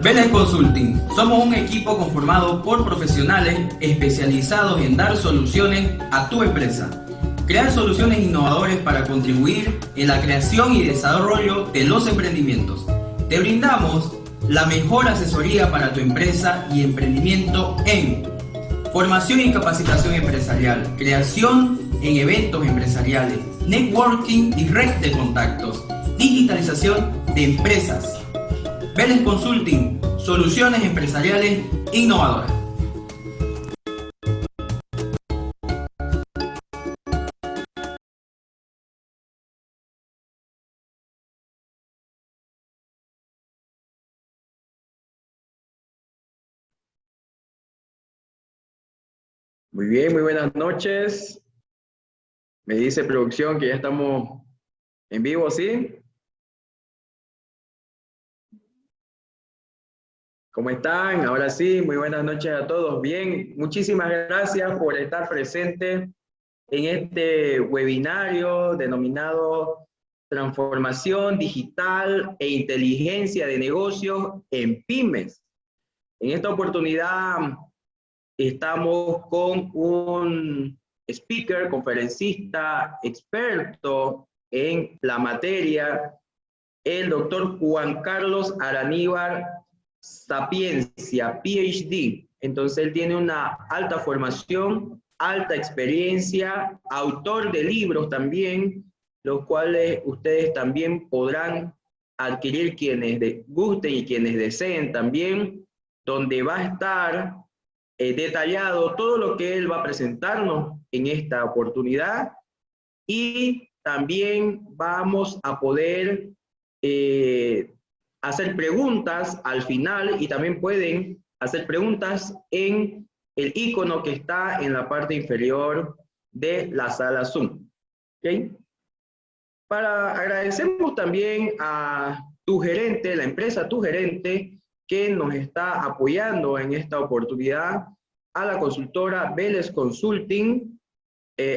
Vélez Consulting. Somos un equipo conformado por profesionales especializados en dar soluciones a tu empresa. Crear soluciones innovadoras para contribuir en la creación y desarrollo de los emprendimientos. Te brindamos la mejor asesoría para tu empresa y emprendimiento en formación y capacitación empresarial, creación en eventos empresariales, networking y red de contactos, digitalización de empresas. Vélez Consulting, soluciones empresariales innovadoras. Muy bien, muy buenas noches. Me dice producción que ya estamos en vivo, ¿sí? ¿Cómo están? Ahora sí, muy buenas noches a todos. Bien, muchísimas gracias por estar presente en este webinario denominado Transformación Digital e Inteligencia de Negocios en Pymes. En esta oportunidad estamos con un speaker, conferencista, experto en la materia, el doctor Juan Carlos Araníbar Sapiencia, PhD. Entonces él tiene una alta formación, alta experiencia, autor de libros también, los cuales ustedes también podrán adquirir quienes gusten y quienes deseen también, donde va a estar detallado todo lo que él va a presentarnos en esta oportunidad, y también vamos a poder hacer preguntas al final, y también pueden hacer preguntas en el icono que está en la parte inferior de la sala Zoom. ¿Okay? Agradecemos también a tu gerente, la empresa Tu Gerente, que nos está apoyando en esta oportunidad, a la consultora Vélez Consulting,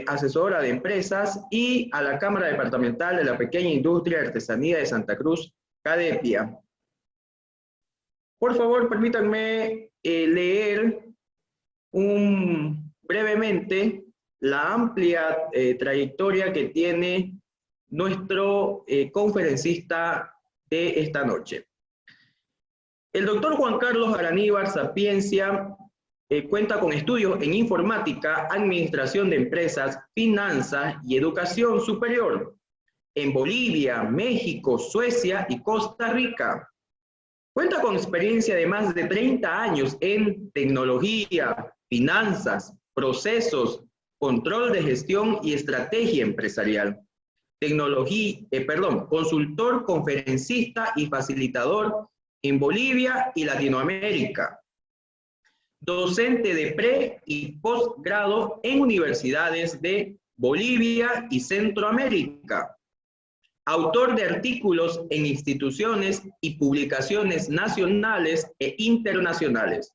asesora de empresas, y a la Cámara Departamental de la Pequeña Industria y Artesanía de Santa Cruz, CADEPIA. Por favor, permítanme leer brevemente la amplia trayectoria que tiene nuestro conferencista de esta noche. El doctor Juan Carlos Araníbar Sapiencia cuenta con estudios en informática, administración de empresas, finanzas y educación superior en Bolivia, México, Suecia y Costa Rica. Cuenta con experiencia de más de 30 años en tecnología, finanzas, procesos, control de gestión y estrategia empresarial. Consultor, conferencista y facilitador en Bolivia y Latinoamérica. Docente de pre y postgrado en universidades de Bolivia y Centroamérica. Autor de artículos en instituciones y publicaciones nacionales e internacionales.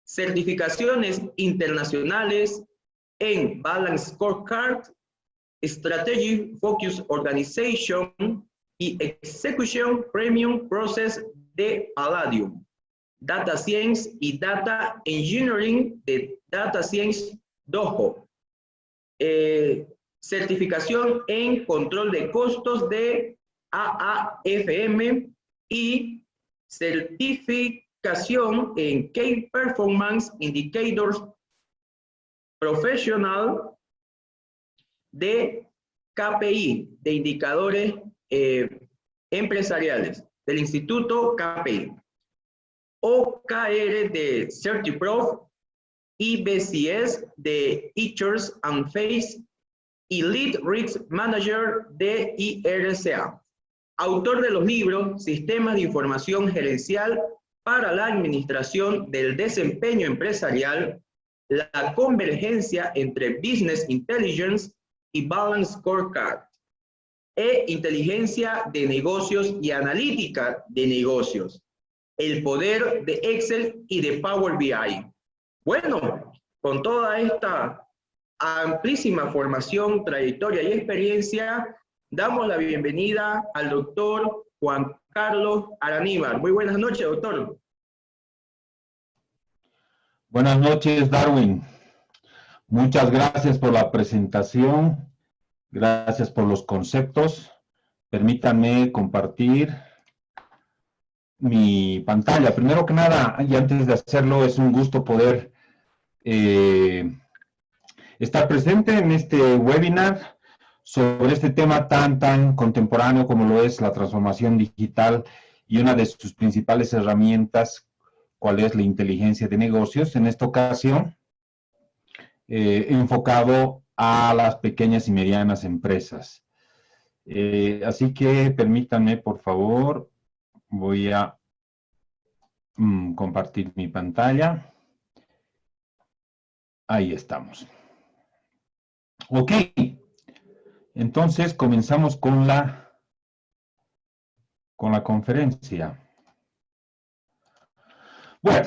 Certificaciones internacionales en Balance Scorecard, Strategy Focus Organization y Execution Premium Process de Palladium. Data Science y Data Engineering de Data Science Dojo. Certificación en control de costos de AAFM y certificación en Key Performance Indicators Professional de KPI, de indicadores empresariales, del Instituto KPI. OKR de CertiProf, IBCS de Teachers and Face y Lead Risk Manager de IRCA. Autor de los libros Sistemas de Información Gerencial para la Administración del Desempeño Empresarial, la convergencia entre Business Intelligence y Balance Scorecard, e Inteligencia de Negocios y Analítica de Negocios, el poder de Excel y de Power BI. Bueno, con toda esta amplísima formación, trayectoria y experiencia, damos la bienvenida al doctor Juan Carlos Araníbar. Muy buenas noches, doctor. Buenas noches, Darwin. Muchas gracias por la presentación. Gracias por los conceptos. Permítanme compartir mi pantalla. Primero que nada, y antes de hacerlo, es un gusto poder estar presente en este webinar sobre este tema tan contemporáneo como lo es la transformación digital y una de sus principales herramientas, cuál es la inteligencia de negocios. En esta ocasión, enfocado a las pequeñas y medianas empresas. Así que permítanme, por favor, voy a compartir mi pantalla. Ahí estamos. Ok, entonces comenzamos con la conferencia. Bueno,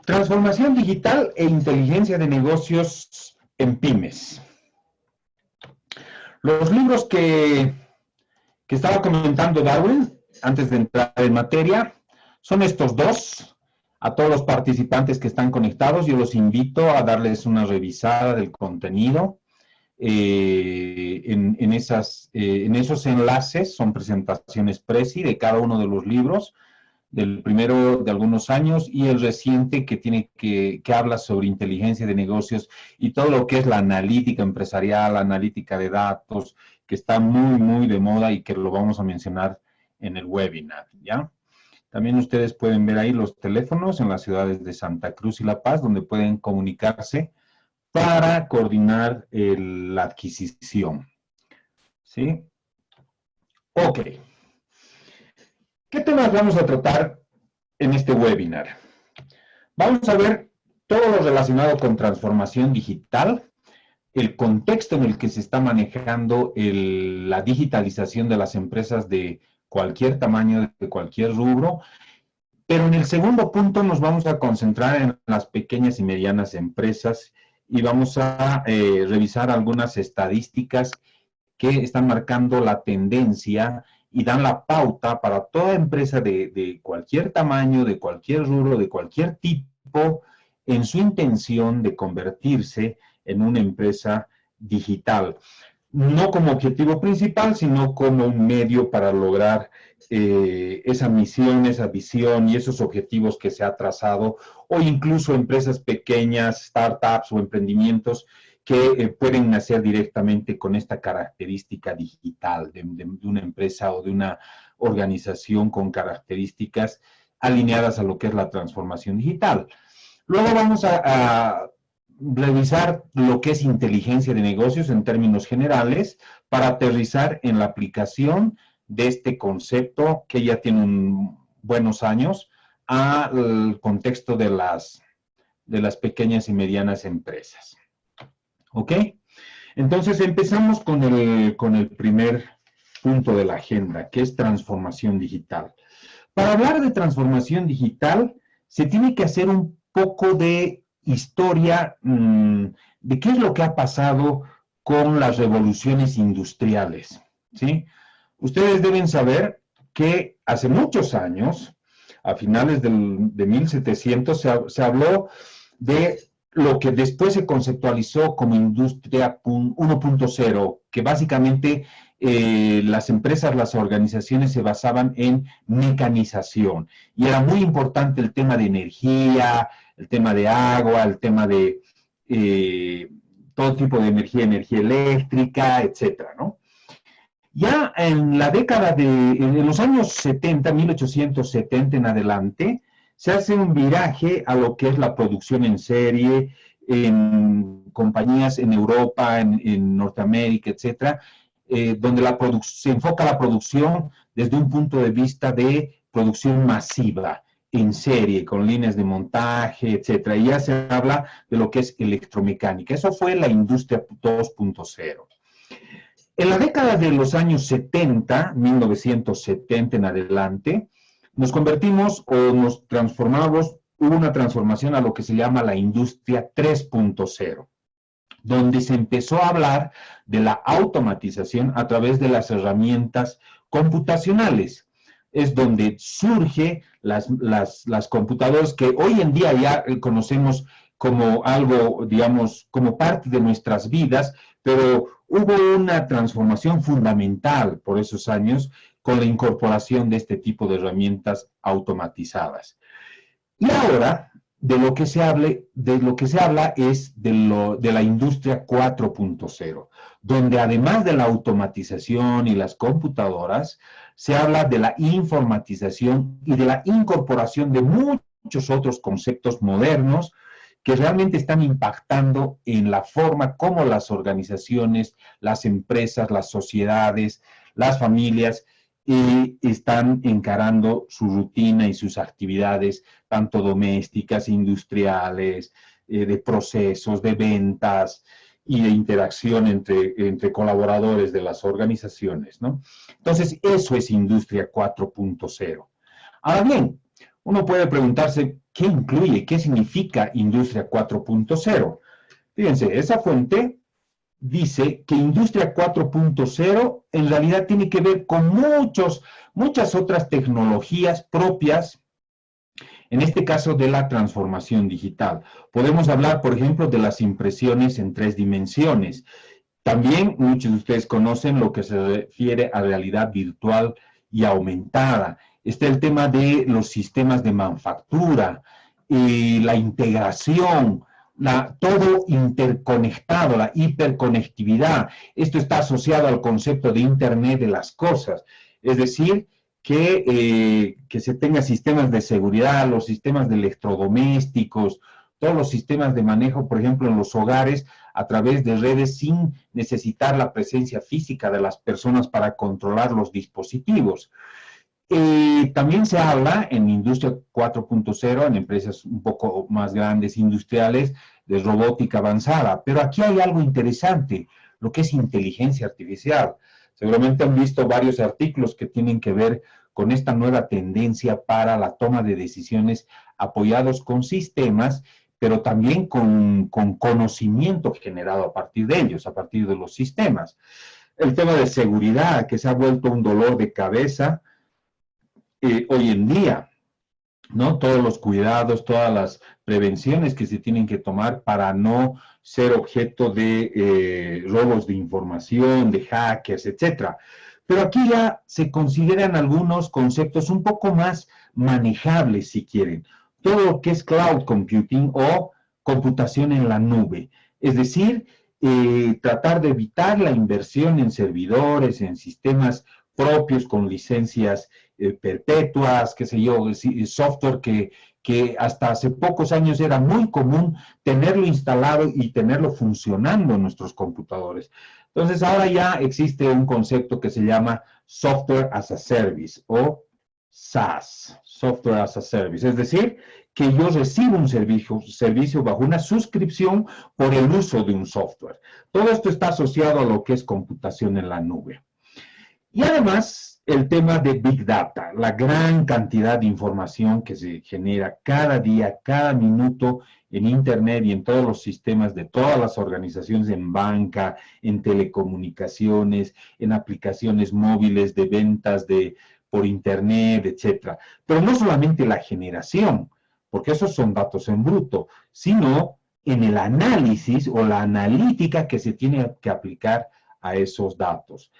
transformación digital e inteligencia de negocios en pymes. Los libros que estaba comentando Darwin, antes de entrar en materia, son estos dos. A todos los participantes que están conectados, yo los invito a darles una revisada del contenido. En esos enlaces son presentaciones Prezi de cada uno de los libros, del primero de algunos años y el reciente que habla sobre inteligencia de negocios y todo lo que es la analítica empresarial, analítica de datos, que está muy de moda y que lo vamos a mencionar en el webinar, ¿ya? También ustedes pueden ver ahí los teléfonos en las ciudades de Santa Cruz y La Paz, donde pueden comunicarse para coordinar la adquisición, ¿sí? Ok. ¿Qué temas vamos a tratar en este webinar? Vamos a ver todo lo relacionado con transformación digital, el contexto en el que se está manejando la digitalización de las empresas de cualquier tamaño, de cualquier rubro, pero en el segundo punto nos vamos a concentrar en las pequeñas y medianas empresas y vamos a revisar algunas estadísticas que están marcando la tendencia y dan la pauta para toda empresa de cualquier tamaño, de cualquier rubro, de cualquier tipo, en su intención de convertirse en una empresa digital. No como objetivo principal, sino como un medio para lograr esa misión, esa visión y esos objetivos que se ha trazado, o incluso empresas pequeñas, startups o emprendimientos que pueden nacer directamente con esta característica digital de una empresa o de una organización con características alineadas a lo que es la transformación digital. Luego vamos a revisar lo que es inteligencia de negocios en términos generales para aterrizar en la aplicación de este concepto que ya tiene buenos años al contexto de las pequeñas y medianas empresas. ¿Ok? Entonces empezamos con el primer punto de la agenda, que es transformación digital. Para hablar de transformación digital, se tiene que hacer un poco de historia de qué es lo que ha pasado con las revoluciones industriales, ¿sí? Ustedes deben saber que hace muchos años, a finales de 1700, se habló de lo que después se conceptualizó como industria 1.0, que básicamente las empresas, las organizaciones se basaban en mecanización. Y era muy importante el tema de energía, el tema de agua, el tema de todo tipo de energía eléctrica, etcétera, ¿no? Ya en la década en los años 70, 1870 en adelante, se hace un viraje a lo que es la producción en serie, en compañías en Europa, en Norteamérica, etcétera, donde se enfoca la producción desde un punto de vista de producción masiva, en serie, con líneas de montaje, etcétera. Y ya se habla de lo que es electromecánica. Eso fue la industria 2.0. En la década de los años 70, 1970 en adelante, nos convertimos o nos transformamos, hubo una transformación a lo que se llama la industria 3.0, donde se empezó a hablar de la automatización a través de las herramientas computacionales. es donde surge las computadoras que hoy en día ya conocemos como algo, digamos, como parte de nuestras vidas, pero hubo una transformación fundamental por esos años con la incorporación de este tipo de herramientas automatizadas. Y ahora, de lo que se habla es de la industria 4.0, donde además de la automatización y las computadoras, se habla de la informatización y de la incorporación de muchos otros conceptos modernos que realmente están impactando en la forma como las organizaciones, las empresas, las sociedades, las familias están encarando su rutina y sus actividades, tanto domésticas, industriales, de procesos, de ventas y de interacción entre colaboradores de las organizaciones, ¿no? Entonces, eso es Industria 4.0. Ahora bien, uno puede preguntarse, ¿qué incluye? ¿Qué significa Industria 4.0? Fíjense, esa fuente dice que Industria 4.0 en realidad tiene que ver con muchas otras tecnologías propias, en este caso de la transformación digital. Podemos hablar, por ejemplo, de las impresiones en 3 dimensiones. También muchos de ustedes conocen lo que se refiere a realidad virtual y aumentada. Está el tema de los sistemas de manufactura, la integración, todo interconectado, la hiperconectividad. Esto está asociado al concepto de Internet de las cosas. Es decir, que se tenga sistemas de seguridad, los sistemas de electrodomésticos, todos los sistemas de manejo, por ejemplo, en los hogares, a través de redes sin necesitar la presencia física de las personas para controlar los dispositivos. También se habla en Industria 4.0, en empresas un poco más grandes, industriales, de robótica avanzada. Pero aquí hay algo interesante, lo que es inteligencia artificial. Seguramente han visto varios artículos que tienen que ver con esta nueva tendencia para la toma de decisiones apoyados con sistemas, pero también con conocimiento generado a partir de ellos, a partir de los sistemas. El tema de seguridad, que se ha vuelto un dolor de cabeza hoy en día, ¿no? Todos los cuidados, todas las prevenciones que se tienen que tomar para no ser objeto de robos de información, de hackers, etcétera. Pero aquí ya se consideran algunos conceptos un poco más manejables, si quieren. Todo lo que es cloud computing o computación en la nube. Es decir, tratar de evitar la inversión en servidores, en sistemas propios con licencias perpetuas, qué sé yo, software que hasta hace pocos años era muy común tenerlo instalado y tenerlo funcionando en nuestros computadores. Entonces ahora ya existe un concepto que se llama Software as a Service o SaaS, Software as a Service, es decir, que yo recibo un servicio bajo una suscripción por el uso de un software. Todo esto está asociado a lo que es computación en la nube. Y además, el tema de Big Data, la gran cantidad de información que se genera cada día, cada minuto en Internet y en todos los sistemas de todas las organizaciones, en banca, en telecomunicaciones, en aplicaciones móviles de ventas por Internet, etcétera. Pero no solamente la generación, porque esos son datos en bruto, sino en el análisis o la analítica que se tiene que aplicar a esos datos.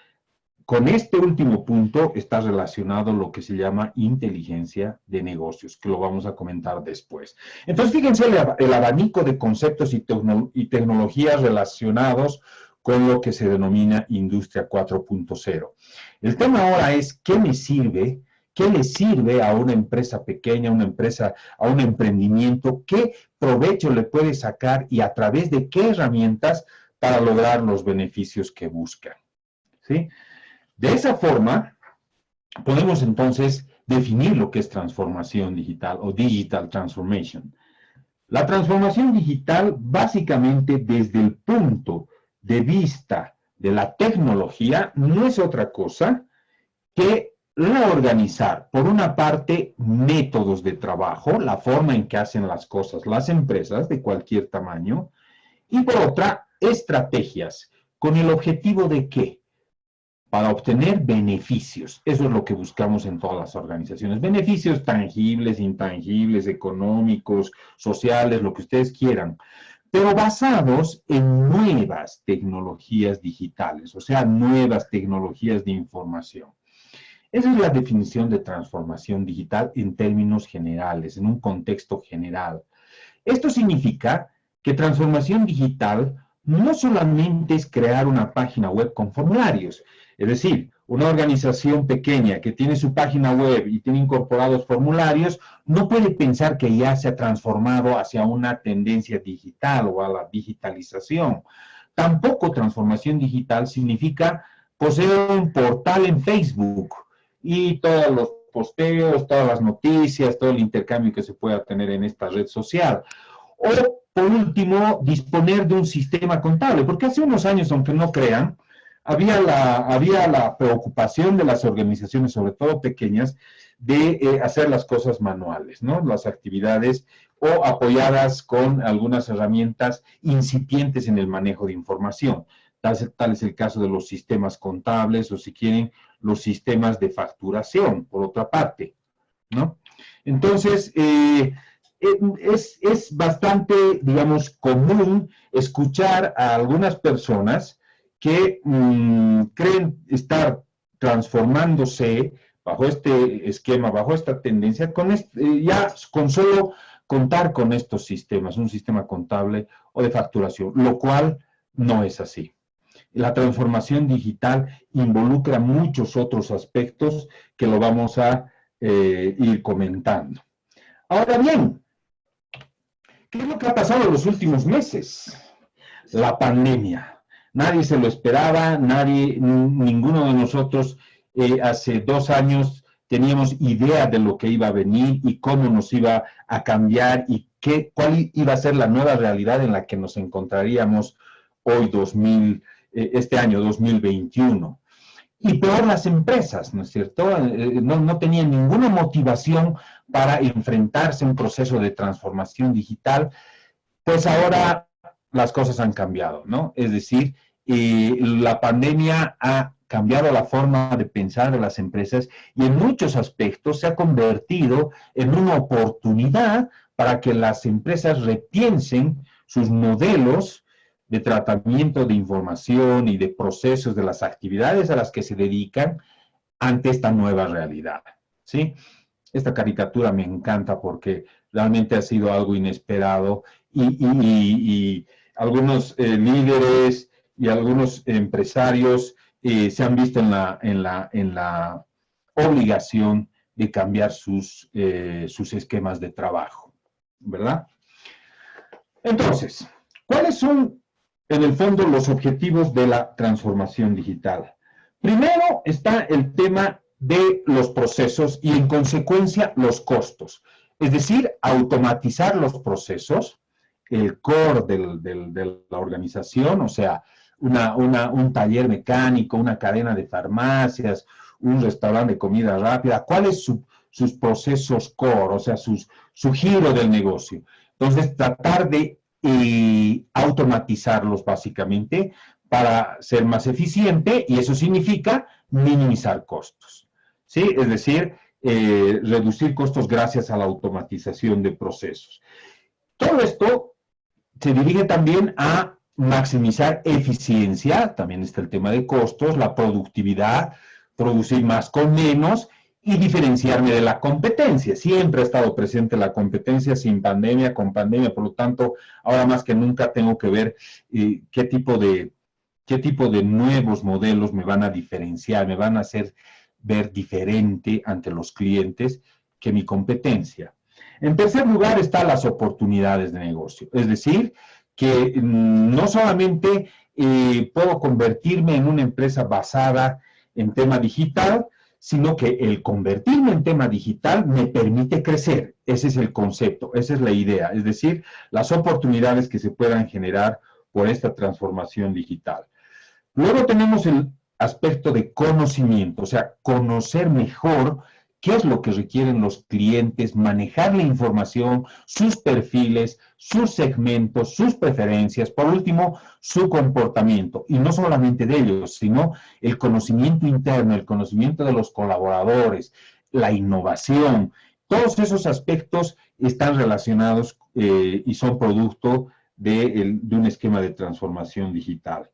Con este último punto está relacionado lo que se llama inteligencia de negocios, que lo vamos a comentar después. Entonces, fíjense el abanico de conceptos y tecnologías relacionados con lo que se denomina Industria 4.0. El tema ahora es, ¿qué me sirve? ¿Qué le sirve a una empresa pequeña, a un emprendimiento? ¿Qué provecho le puede sacar y a través de qué herramientas para lograr los beneficios que buscan? ¿Sí? De esa forma, podemos entonces definir lo que es transformación digital o digital transformation. La transformación digital, básicamente desde el punto de vista de la tecnología, no es otra cosa que reorganizar, por una parte, métodos de trabajo, la forma en que hacen las cosas las empresas de cualquier tamaño, y por otra, estrategias, con el objetivo de ¿qué? para obtener beneficios. Eso es lo que buscamos en todas las organizaciones. Beneficios tangibles, intangibles, económicos, sociales, lo que ustedes quieran, pero basados en nuevas tecnologías digitales, o sea, nuevas tecnologías de información. Esa es la definición de transformación digital en términos generales, en un contexto general. Esto significa que transformación digital no solamente es crear una página web con formularios, es decir, una organización pequeña que tiene su página web y tiene incorporados formularios, no puede pensar que ya se ha transformado hacia una tendencia digital o a la digitalización. Tampoco transformación digital significa poseer un portal en Facebook y todos los posteos, todas las noticias, todo el intercambio que se pueda tener en esta red social. O, por último, disponer de un sistema contable, porque hace unos años, aunque no crean, había la preocupación de las organizaciones, sobre todo pequeñas, de hacer las cosas manuales, ¿no? Las actividades o apoyadas con algunas herramientas incipientes en el manejo de información. Tal es el caso de los sistemas contables o, si quieren, los sistemas de facturación, por otra parte, ¿no? Entonces, es bastante, digamos, común escuchar a algunas personas que creen estar transformándose bajo este esquema, bajo esta tendencia, ya con solo contar con estos sistemas, un sistema contable o de facturación, lo cual no es así. La transformación digital involucra muchos otros aspectos que lo vamos a ir comentando. Ahora bien, ¿qué es lo que ha pasado en los últimos meses? La pandemia. Nadie se lo esperaba, ninguno de nosotros hace 2 años teníamos idea de lo que iba a venir y cómo nos iba a cambiar y cuál iba a ser la nueva realidad en la que nos encontraríamos hoy, este año 2021. Y peor las empresas, ¿no es cierto? No tenían ninguna motivación para enfrentarse a un proceso de transformación digital, pues ahora las cosas han cambiado, ¿no? Es decir, la pandemia ha cambiado la forma de pensar de las empresas y en muchos aspectos se ha convertido en una oportunidad para que las empresas repiensen sus modelos de tratamiento de información y de procesos de las actividades a las que se dedican ante esta nueva realidad, ¿sí? Esta caricatura me encanta porque realmente ha sido algo inesperado y algunos líderes y algunos empresarios se han visto en la obligación de cambiar sus esquemas de trabajo, ¿verdad? Entonces, ¿cuáles son en el fondo los objetivos de la transformación digital? Primero está el tema de los procesos y en consecuencia los costos. Es decir, automatizar los procesos, el core de la organización, o sea, un taller mecánico, una cadena de farmacias, un restaurante de comida rápida, ¿cuáles son sus procesos core, o sea, su giro del negocio? Entonces, tratar de automatizarlos básicamente para ser más eficiente y eso significa minimizar costos, ¿sí? Es decir, reducir costos gracias a la automatización de procesos. Todo esto se dirige también a maximizar eficiencia, también está el tema de costos, la productividad, producir más con menos y diferenciarme de la competencia. Siempre ha estado presente la competencia, sin pandemia, con pandemia, por lo tanto, ahora más que nunca tengo que ver qué tipo de nuevos modelos me van a diferenciar, me van a hacer ver diferente ante los clientes que mi competencia. En tercer lugar están las oportunidades de negocio, es decir, que no solamente puedo convertirme en una empresa basada en tema digital, sino que el convertirme en tema digital me permite crecer. Ese es el concepto, esa es la idea, es decir, las oportunidades que se puedan generar por esta transformación digital. Luego tenemos el aspecto de conocimiento, o sea, conocer mejor qué es lo que requieren los clientes, manejar la información, sus perfiles, sus segmentos, sus preferencias, por último, su comportamiento. Y no solamente de ellos, sino el conocimiento interno, el conocimiento de los colaboradores, la innovación. Todos esos aspectos están relacionados y son producto de un esquema de transformación digital.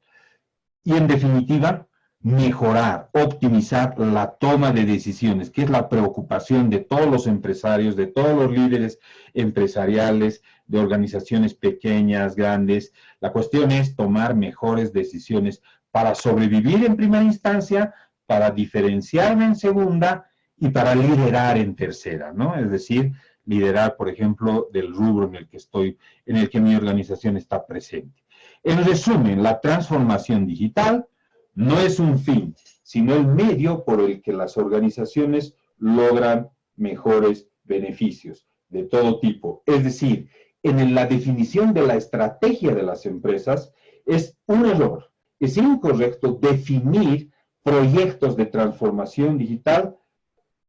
Y en definitiva, mejorar, optimizar la toma de decisiones, que es la preocupación de todos los empresarios, de todos los líderes empresariales, de organizaciones pequeñas, grandes. La cuestión es tomar mejores decisiones para sobrevivir en primera instancia, para diferenciarme en segunda y para liderar en tercera, ¿no? Es decir, liderar, por ejemplo, del rubro en el que estoy, en el que mi organización está presente. En resumen, la transformación digital no es un fin, sino el medio por el que las organizaciones logran mejores beneficios de todo tipo. Es decir, en la definición de la estrategia de las empresas es un error, es incorrecto definir proyectos de transformación digital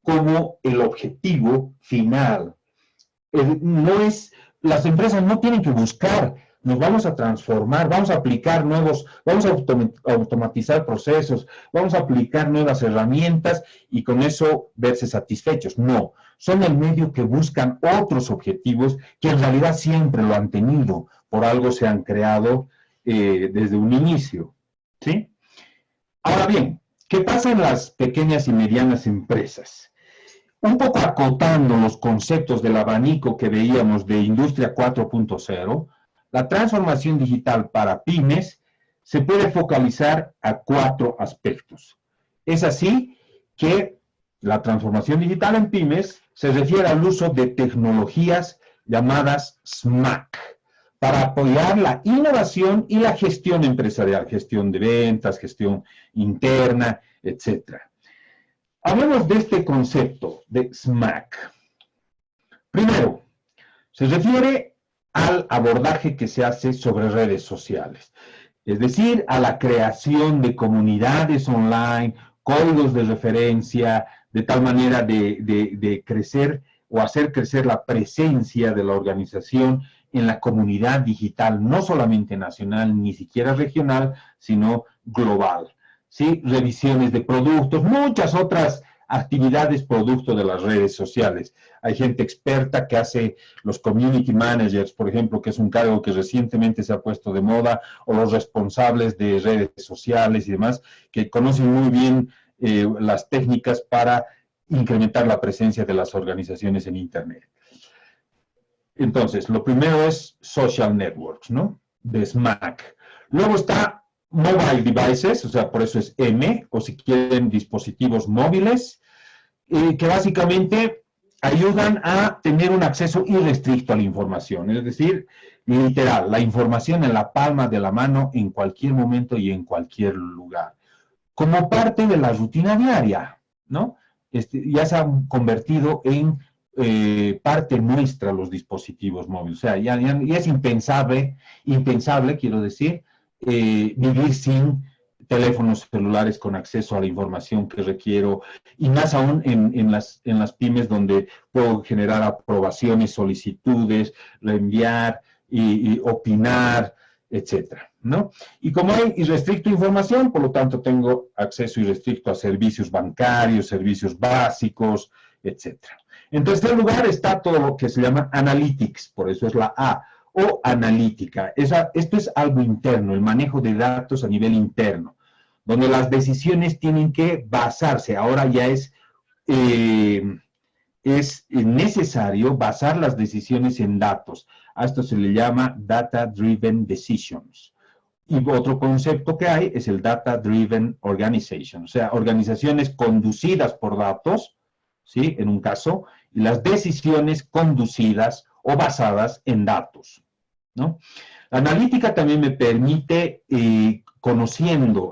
como el objetivo final. Las empresas no tienen que buscar, nos vamos a transformar, vamos a aplicar vamos a automatizar procesos, vamos a aplicar nuevas herramientas y con eso verse satisfechos. No, son el medio que buscan otros objetivos que en realidad siempre lo han tenido, por algo se han creado desde un inicio, ¿sí? Ahora bien, ¿qué pasa en las pequeñas y medianas empresas? Un poco acotando los conceptos del abanico que veíamos de Industria 4.0, la transformación digital para pymes se puede focalizar a 4 aspectos. Es así que la transformación digital en pymes se refiere al uso de tecnologías llamadas SMAC para apoyar la innovación y la gestión empresarial, gestión de ventas, gestión interna, etc. Hablemos de este concepto de SMAC. Primero, se refiere al abordaje que se hace sobre redes sociales, es decir, a la creación de comunidades online, códigos de referencia, de tal manera de crecer o hacer crecer la presencia de la organización en la comunidad digital, no solamente nacional, ni siquiera regional, sino global. ¿Sí? Revisiones de productos, muchas otras actividades producto de las redes sociales. Hay gente experta que hace los community managers, por ejemplo, que es un cargo que recientemente se ha puesto de moda, o los responsables de redes sociales y demás, que conocen muy bien las técnicas para incrementar la presencia de las organizaciones en Internet. Entonces, lo primero es social networks, ¿no? De SMAC. Luego está mobile devices, o sea, por eso es M, o si quieren dispositivos móviles, que básicamente ayudan a tener un acceso irrestricto a la información, es decir, literal, la información en la palma de la mano en cualquier momento y en cualquier lugar, como parte de la rutina diaria, ¿no? Ya se han convertido en parte nuestra los dispositivos móviles, o sea, ya es impensable, quiero decir, vivir sin teléfonos celulares con acceso a la información que requiero, y más aún en las pymes donde puedo generar aprobaciones, solicitudes, reenviar y opinar, etcétera, ¿no? Y como hay irrestricto información, por lo tanto tengo acceso irrestricto a servicios bancarios, servicios básicos, etcétera. En tercer lugar está todo lo que se llama analytics, por eso es la A, o analítica. Esto es algo interno, el manejo de datos a nivel interno, donde las decisiones tienen que basarse. Ahora ya es necesario basar las decisiones en datos. A esto se le llama Data-Driven Decisions. Y otro concepto que hay es el Data-Driven Organization, o sea, organizaciones conducidas por datos, ¿sí? En un caso, y las decisiones conducidas o basadas en datos, ¿no? La analítica también me permite,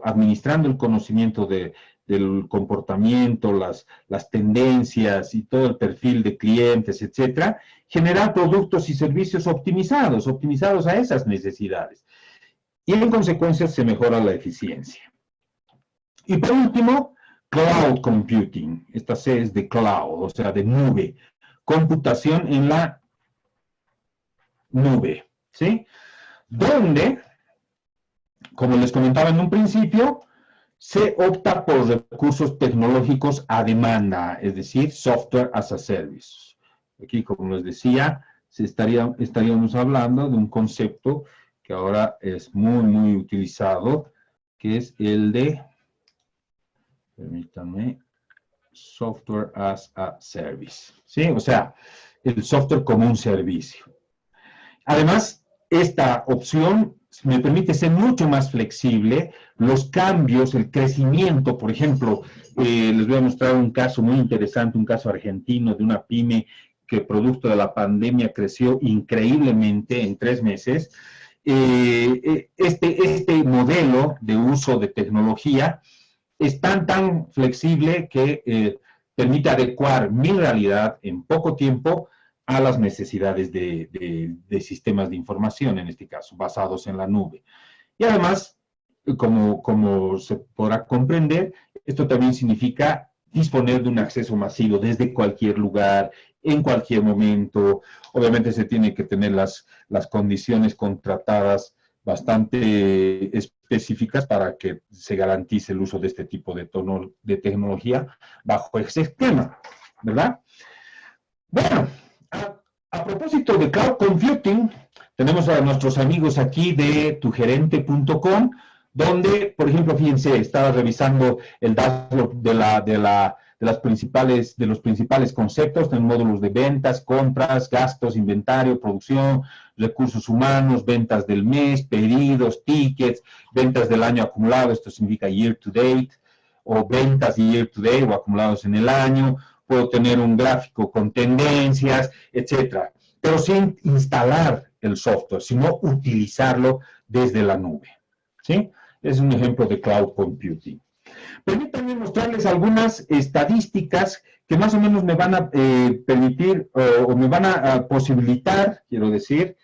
administrando el conocimiento del comportamiento, las tendencias y todo el perfil de clientes, etcétera, generar productos y servicios optimizados a esas necesidades. Y en consecuencia se mejora la eficiencia. Y por último, cloud computing. Esta C es de cloud, o sea, de nube. Computación en la nube, ¿sí? Donde, como les comentaba en un principio, se opta por recursos tecnológicos a demanda, es decir, software as a service. Aquí, como les decía, estaríamos hablando de un concepto que ahora es muy utilizado, que es el de, permítanme, software as a service, ¿sí? O sea, el software como un servicio. Además, esta opción me permite ser mucho más flexible, los cambios, el crecimiento, por ejemplo, les voy a mostrar un caso muy interesante, un caso argentino de una pyme que producto de la pandemia creció increíblemente en 3 meses. Este modelo de uso de tecnología es tan flexible que permite adecuar mi realidad en poco tiempo a las necesidades de sistemas de información, en este caso, basados en la nube. Y además, como se podrá comprender, esto también significa disponer de un acceso masivo desde cualquier lugar, en cualquier momento. Obviamente se tiene que tener las condiciones contratadas bastante específicas para que se garantice el uso de este tipo de tecnología bajo ese esquema, ¿verdad? Bueno, a propósito de cloud computing, tenemos a nuestros amigos aquí de tugerente.com, donde, por ejemplo, fíjense, estaba revisando el dashboard de los principales conceptos, en módulos de ventas, compras, gastos, inventario, producción, recursos humanos, ventas del mes, pedidos, tickets, ventas del año acumulado, esto significa year to date, o ventas year to date o acumulados en el año. Puedo tener un gráfico con tendencias, etcétera, pero sin instalar el software, sino utilizarlo desde la nube, ¿sí? Es un ejemplo de cloud computing. Permítanme mostrarles algunas estadísticas que más o menos me van a permitir o me van a posibilitar, quiero decir,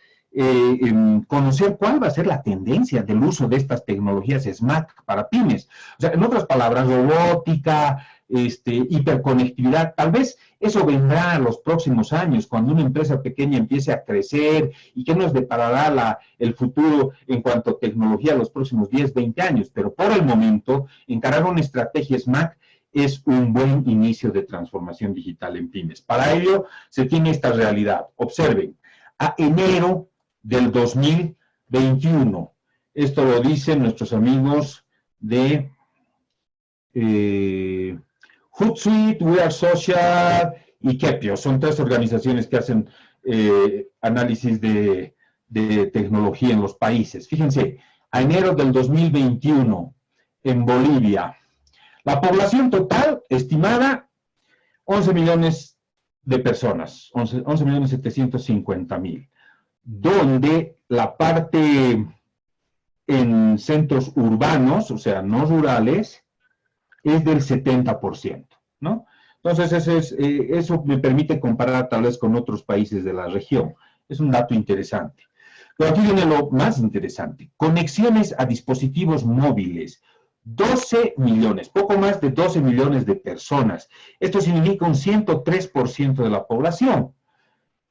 conocer cuál va a ser la tendencia del uso de estas tecnologías SMAC para pymes. O sea, en otras palabras, robótica, hiperconectividad, tal vez eso vendrá a los próximos años, cuando una empresa pequeña empiece a crecer y que nos deparará el futuro en cuanto a tecnología los próximos 10, 20 años. Pero por el momento, encarar una estrategia SMAC es un buen inicio de transformación digital en pymes. Para ello, se tiene esta realidad. Observen, a enero del 2021, esto lo dicen nuestros amigos de Hootsuite, We Are Social y Kepio. Son 3 organizaciones que hacen análisis de tecnología en los países. Fíjense, a enero del 2021, en Bolivia, la población total estimada, 11 millones de personas, 11.750.000, donde la parte en centros urbanos, o sea, no rurales, es del 70%, ¿no? Entonces, eso me permite comparar tal vez con otros países de la región. Es un dato interesante. Pero aquí viene lo más interesante. Conexiones a dispositivos móviles. 12 millones, poco más de 12 millones de personas. Esto significa un 103% de la población.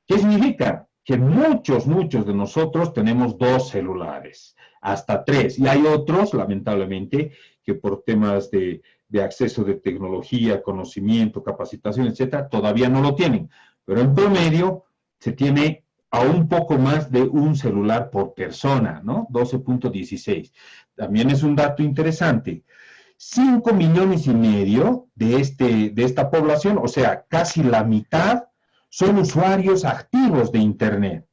¿Qué significa? Que muchos de nosotros tenemos 2 celulares, hasta 3. Y hay otros, lamentablemente, que por temas de acceso de tecnología, conocimiento, capacitación, etcétera, todavía no lo tienen. Pero en promedio se tiene a un poco más de un celular por persona, ¿no? 12.16. También es un dato interesante. 5 millones y medio de esta población, o sea, casi la mitad, son usuarios activos de Internet.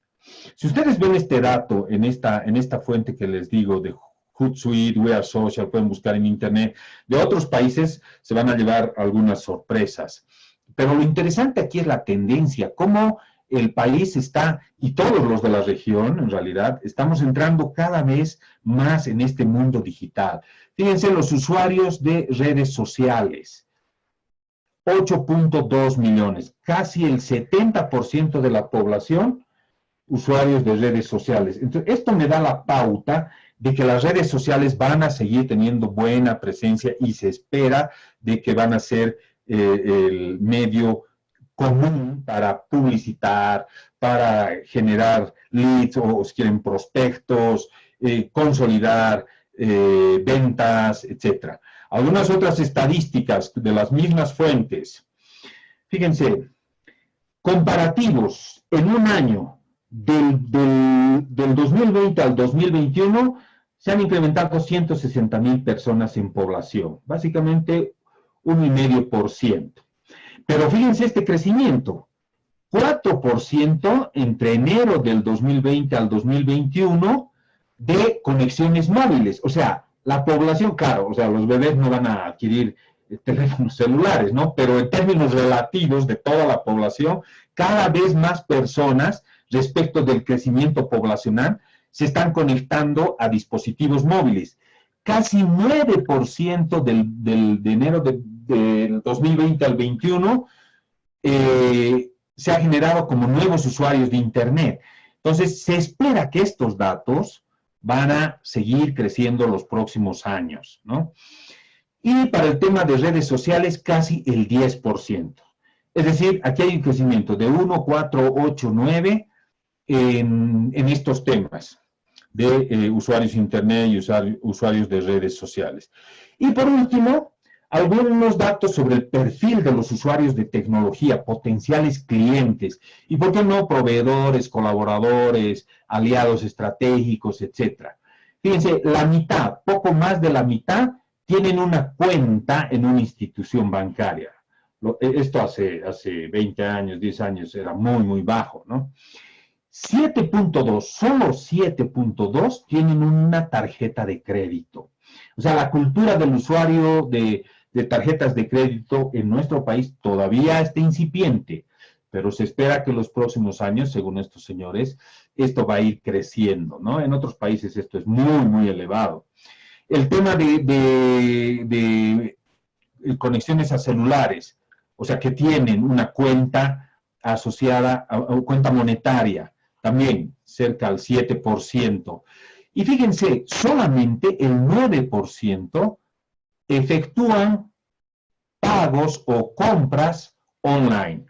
Si ustedes ven este dato en esta fuente que les digo de Hootsuite, We Are Social, pueden buscar en Internet, de otros países se van a llevar algunas sorpresas. Pero lo interesante aquí es la tendencia, cómo el país está, y todos los de la región, en realidad, estamos entrando cada vez más en este mundo digital. Fíjense, los usuarios de redes sociales, 8.2 millones, casi el 70% de la población, usuarios de redes sociales. Entonces, esto me da la pauta de que las redes sociales van a seguir teniendo buena presencia y se espera de que van a ser el medio común para publicitar, para generar leads o si quieren prospectos, consolidar ventas, etc. Algunas otras estadísticas de las mismas fuentes. Fíjense, comparativos en un año del 2020 al 2021 se han incrementado 160,000 personas en población, básicamente 1,5%. Pero fíjense este crecimiento, 4% entre enero del 2020 al 2021 de conexiones móviles. O sea, la población, claro, o sea, los bebés no van a adquirir teléfonos celulares, ¿no? Pero en términos relativos de toda la población, cada vez más personas respecto del crecimiento poblacional se están conectando a dispositivos móviles. Casi 9% de enero del 2020 al 21 se ha generado como nuevos usuarios de Internet. Entonces, se espera que estos datos van a seguir creciendo los próximos años, ¿no? Y para el tema de redes sociales, casi el 10%. Es decir, aquí hay un crecimiento de 1, 4, 8, 9 en estos temas de usuarios de Internet y usuarios de redes sociales. Y por último, algunos datos sobre el perfil de los usuarios de tecnología, potenciales clientes, y por qué no proveedores, colaboradores, aliados estratégicos, etc. Fíjense, la mitad, poco más de la mitad, tienen una cuenta en una institución bancaria. Esto hace 20 años, 10 años, era muy, muy bajo, ¿no? 7.2, solo 7.2 tienen una tarjeta de crédito. O sea, la cultura del usuario de tarjetas de crédito en nuestro país todavía está incipiente, pero se espera que en los próximos años, según estos señores, esto va a ir creciendo, ¿no? En otros países esto es muy, muy elevado. El tema de conexiones a celulares, o sea, que tienen una cuenta asociada a cuenta monetaria, también cerca al 7%. Y fíjense, solamente el 9% efectúan pagos o compras online.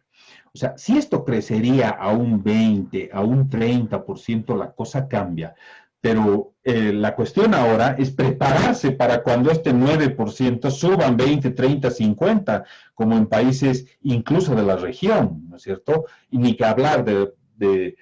O sea, si esto crecería a un 20, a un 30%, la cosa cambia. Pero la cuestión ahora es prepararse para cuando este 9% suban 20, 30, 50, como en países incluso de la región, ¿no es cierto? Y ni que hablar de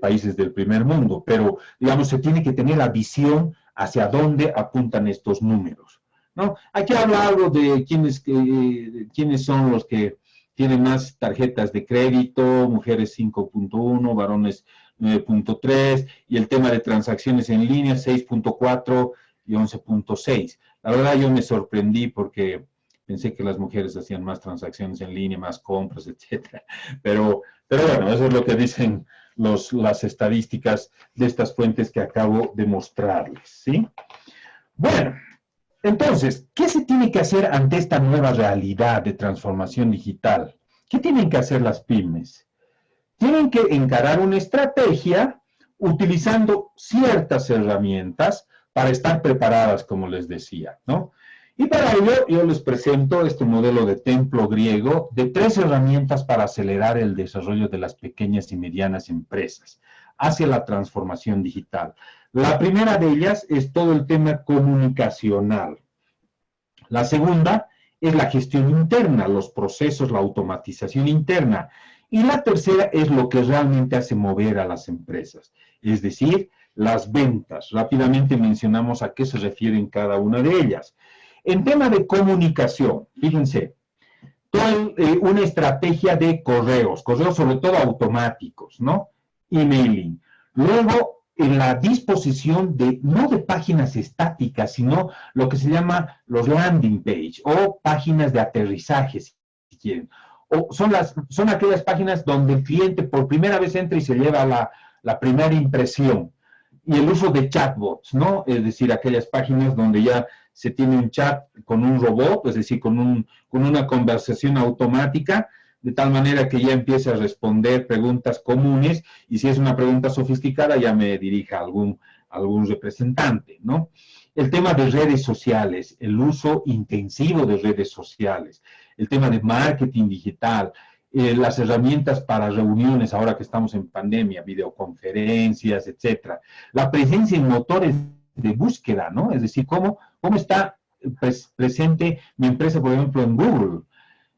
países del primer mundo, pero, digamos, se tiene que tener la visión hacia dónde apuntan estos números, ¿no? Aquí habla algo de quiénes son los que tienen más tarjetas de crédito, mujeres 5.1, varones 9.3, y el tema de transacciones en línea 6.4 y 11.6. La verdad yo me sorprendí porque pensé que las mujeres hacían más transacciones en línea, más compras, etcétera. Pero bueno, eso es lo que dicen las estadísticas de estas fuentes que acabo de mostrarles, ¿sí? Bueno, entonces, ¿qué se tiene que hacer ante esta nueva realidad de transformación digital? ¿Qué tienen que hacer las pymes? Tienen que encarar una estrategia utilizando ciertas herramientas para estar preparadas, como les decía, ¿no? Y para ello yo les presento este modelo de templo griego de 3 herramientas para acelerar el desarrollo de las pequeñas y medianas empresas hacia la transformación digital. La primera de ellas es todo el tema comunicacional. La segunda es la gestión interna, los procesos, la automatización interna. Y la tercera es lo que realmente hace mover a las empresas, es decir, las ventas. Rápidamente mencionamos a qué se refieren cada una de ellas. En tema de comunicación, fíjense, una estrategia de correos sobre todo automáticos, ¿no? Emailing. Luego, en la disposición no de páginas estáticas, sino lo que se llama los landing page o páginas de aterrizaje, si quieren. O son aquellas páginas donde el cliente por primera vez entra y se lleva la primera impresión. Y el uso de chatbots, ¿no? Es decir, aquellas páginas donde ya se tiene un chat con un robot, es decir, con una conversación automática, de tal manera que ya empiece a responder preguntas comunes, y si es una pregunta sofisticada, ya me dirija a algún representante, ¿no? El tema de redes sociales, el uso intensivo de redes sociales, el tema de marketing digital, las herramientas para reuniones ahora que estamos en pandemia, videoconferencias, etcétera. La presencia en motores de búsqueda, ¿no? Es decir, cómo está presente mi empresa, por ejemplo, en Google.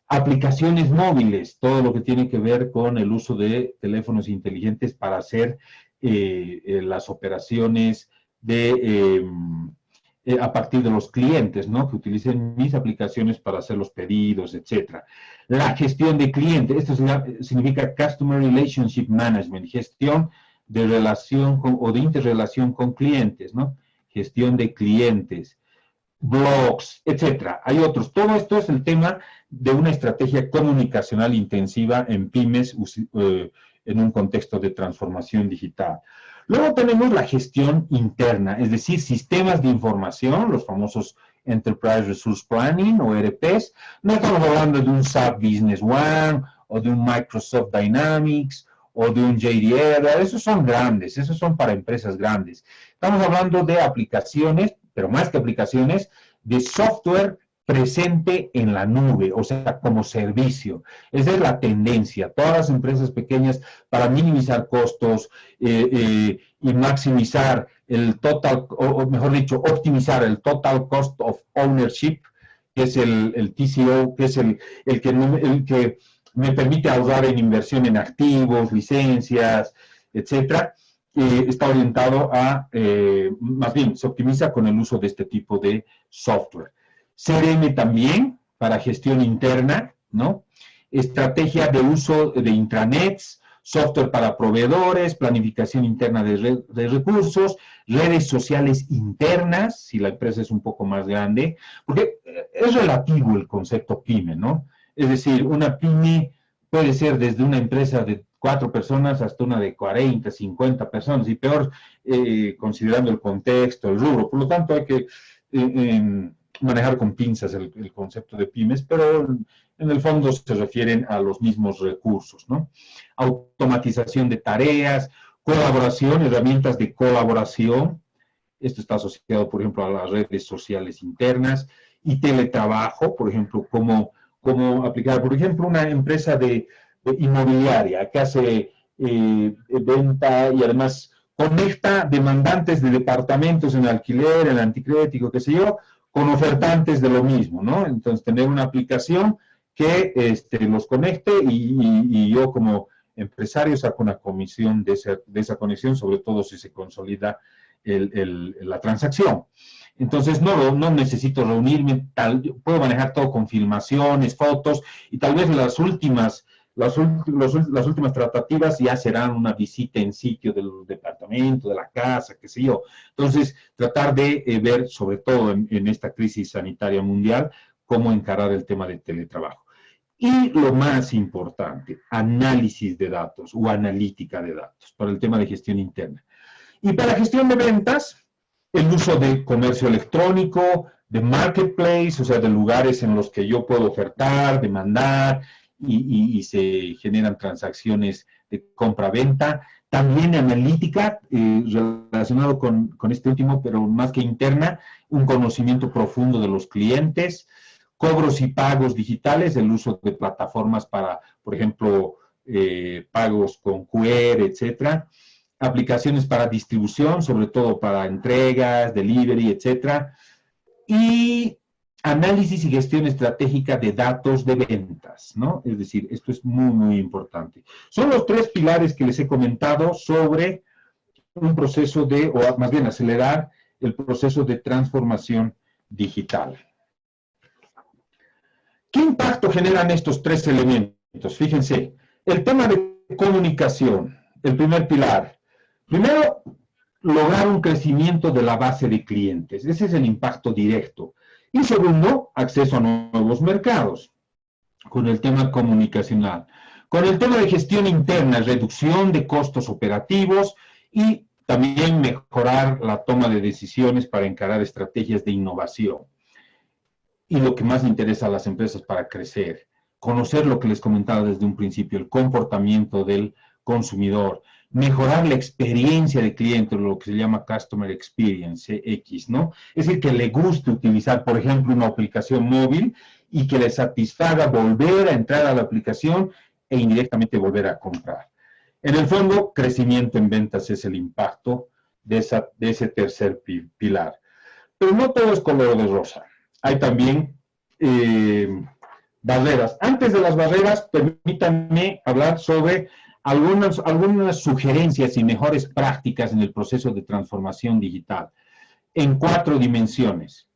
Aplicaciones móviles, todo lo que tiene que ver con el uso de teléfonos inteligentes para hacer las operaciones a partir de los clientes, ¿no? Que utilicen mis aplicaciones para hacer los pedidos, etcétera. La gestión de clientes, esto significa Customer Relationship Management, gestión de relación o de interrelación con clientes, ¿no? Gestión de clientes, blogs, etcétera. Hay otros. Todo esto es el tema de una estrategia comunicacional intensiva en pymes en un contexto de transformación digital. Luego tenemos la gestión interna, es decir, sistemas de información, los famosos Enterprise Resource Planning o ERPs. No estamos hablando de un SAP Business One o de un Microsoft Dynamics o de un JDR, esos son grandes, esos son para empresas grandes. Estamos hablando de aplicaciones, pero más que aplicaciones, de software presente en la nube, o sea, como servicio. Esa es la tendencia. Todas las empresas pequeñas, para minimizar costos y maximizar el total, o mejor dicho, optimizar el total cost of ownership, que es el TCO, que es el que me permite ahorrar en inversión en activos, licencias, etcétera, está orientado a, más bien, se optimiza con el uso de este tipo de software. CRM también, para gestión interna, ¿no? Estrategia de uso de intranets, software para proveedores, planificación interna de recursos, redes sociales internas, si la empresa es un poco más grande, porque es relativo el concepto pyme, ¿no? Es decir, una pyme puede ser desde una empresa de 4 personas hasta una de 40, 50 personas, y peor considerando el contexto, el rubro. Por lo tanto, hay que manejar con pinzas el concepto de pymes, pero en el fondo se refieren a los mismos recursos, ¿no? Automatización de tareas, colaboración, herramientas de colaboración. Esto está asociado, por ejemplo, a las redes sociales internas y teletrabajo, por ejemplo, cómo aplicar, por ejemplo, una empresa de inmobiliaria que hace venta y además conecta demandantes de departamentos en alquiler, en anticrético, qué sé yo, con ofertantes de lo mismo, ¿no? Entonces, tener una aplicación que los conecte y yo como empresario saco una comisión de esa conexión, sobre todo si se consolida la transacción. Entonces, no necesito reunirme, puedo manejar todo con filmaciones, fotos, y tal vez las últimas tratativas ya serán una visita en sitio del departamento, de la casa, qué sé yo. Entonces, tratar de ver, sobre todo en esta crisis sanitaria mundial, cómo encarar el tema del teletrabajo. Y lo más importante, análisis de datos o analítica de datos para el tema de gestión interna. Y para gestión de ventas, el uso de comercio electrónico, de marketplace, o sea, de lugares en los que yo puedo ofertar, demandar y se generan transacciones de compra-venta. También analítica, relacionado con este último, pero más que interna, un conocimiento profundo de los clientes, cobros y pagos digitales, el uso de plataformas para, por ejemplo, pagos con QR, etcétera. Aplicaciones para distribución, sobre todo para entregas, delivery, etcétera. Y análisis y gestión estratégica de datos de ventas, ¿no? Es decir, esto es muy, muy importante. Son los 3 pilares que les he comentado sobre un proceso o más bien acelerar el proceso de transformación digital. ¿Qué impacto generan estos 3 elementos? Fíjense, el tema de comunicación, el primer pilar. Primero, lograr un crecimiento de la base de clientes. Ese es el impacto directo. Y segundo, acceso a nuevos mercados, con el tema comunicacional. Con el tema de gestión interna, reducción de costos operativos y también mejorar la toma de decisiones para encarar estrategias de innovación. Y lo que más interesa a las empresas para crecer, conocer lo que les comentaba desde un principio, el comportamiento del consumidor, mejorar la experiencia de cliente, lo que se llama Customer Experience, CX, ¿no? Es decir, que le guste utilizar, por ejemplo, una aplicación móvil y que le satisfaga volver a entrar a la aplicación e indirectamente volver a comprar. En el fondo, crecimiento en ventas es el impacto de ese tercer pilar. Pero no todo es color de rosa. Hay también barreras. Antes de las barreras, permítanme hablar sobre algunas sugerencias y mejores prácticas en el proceso de transformación digital, en 4 dimensiones.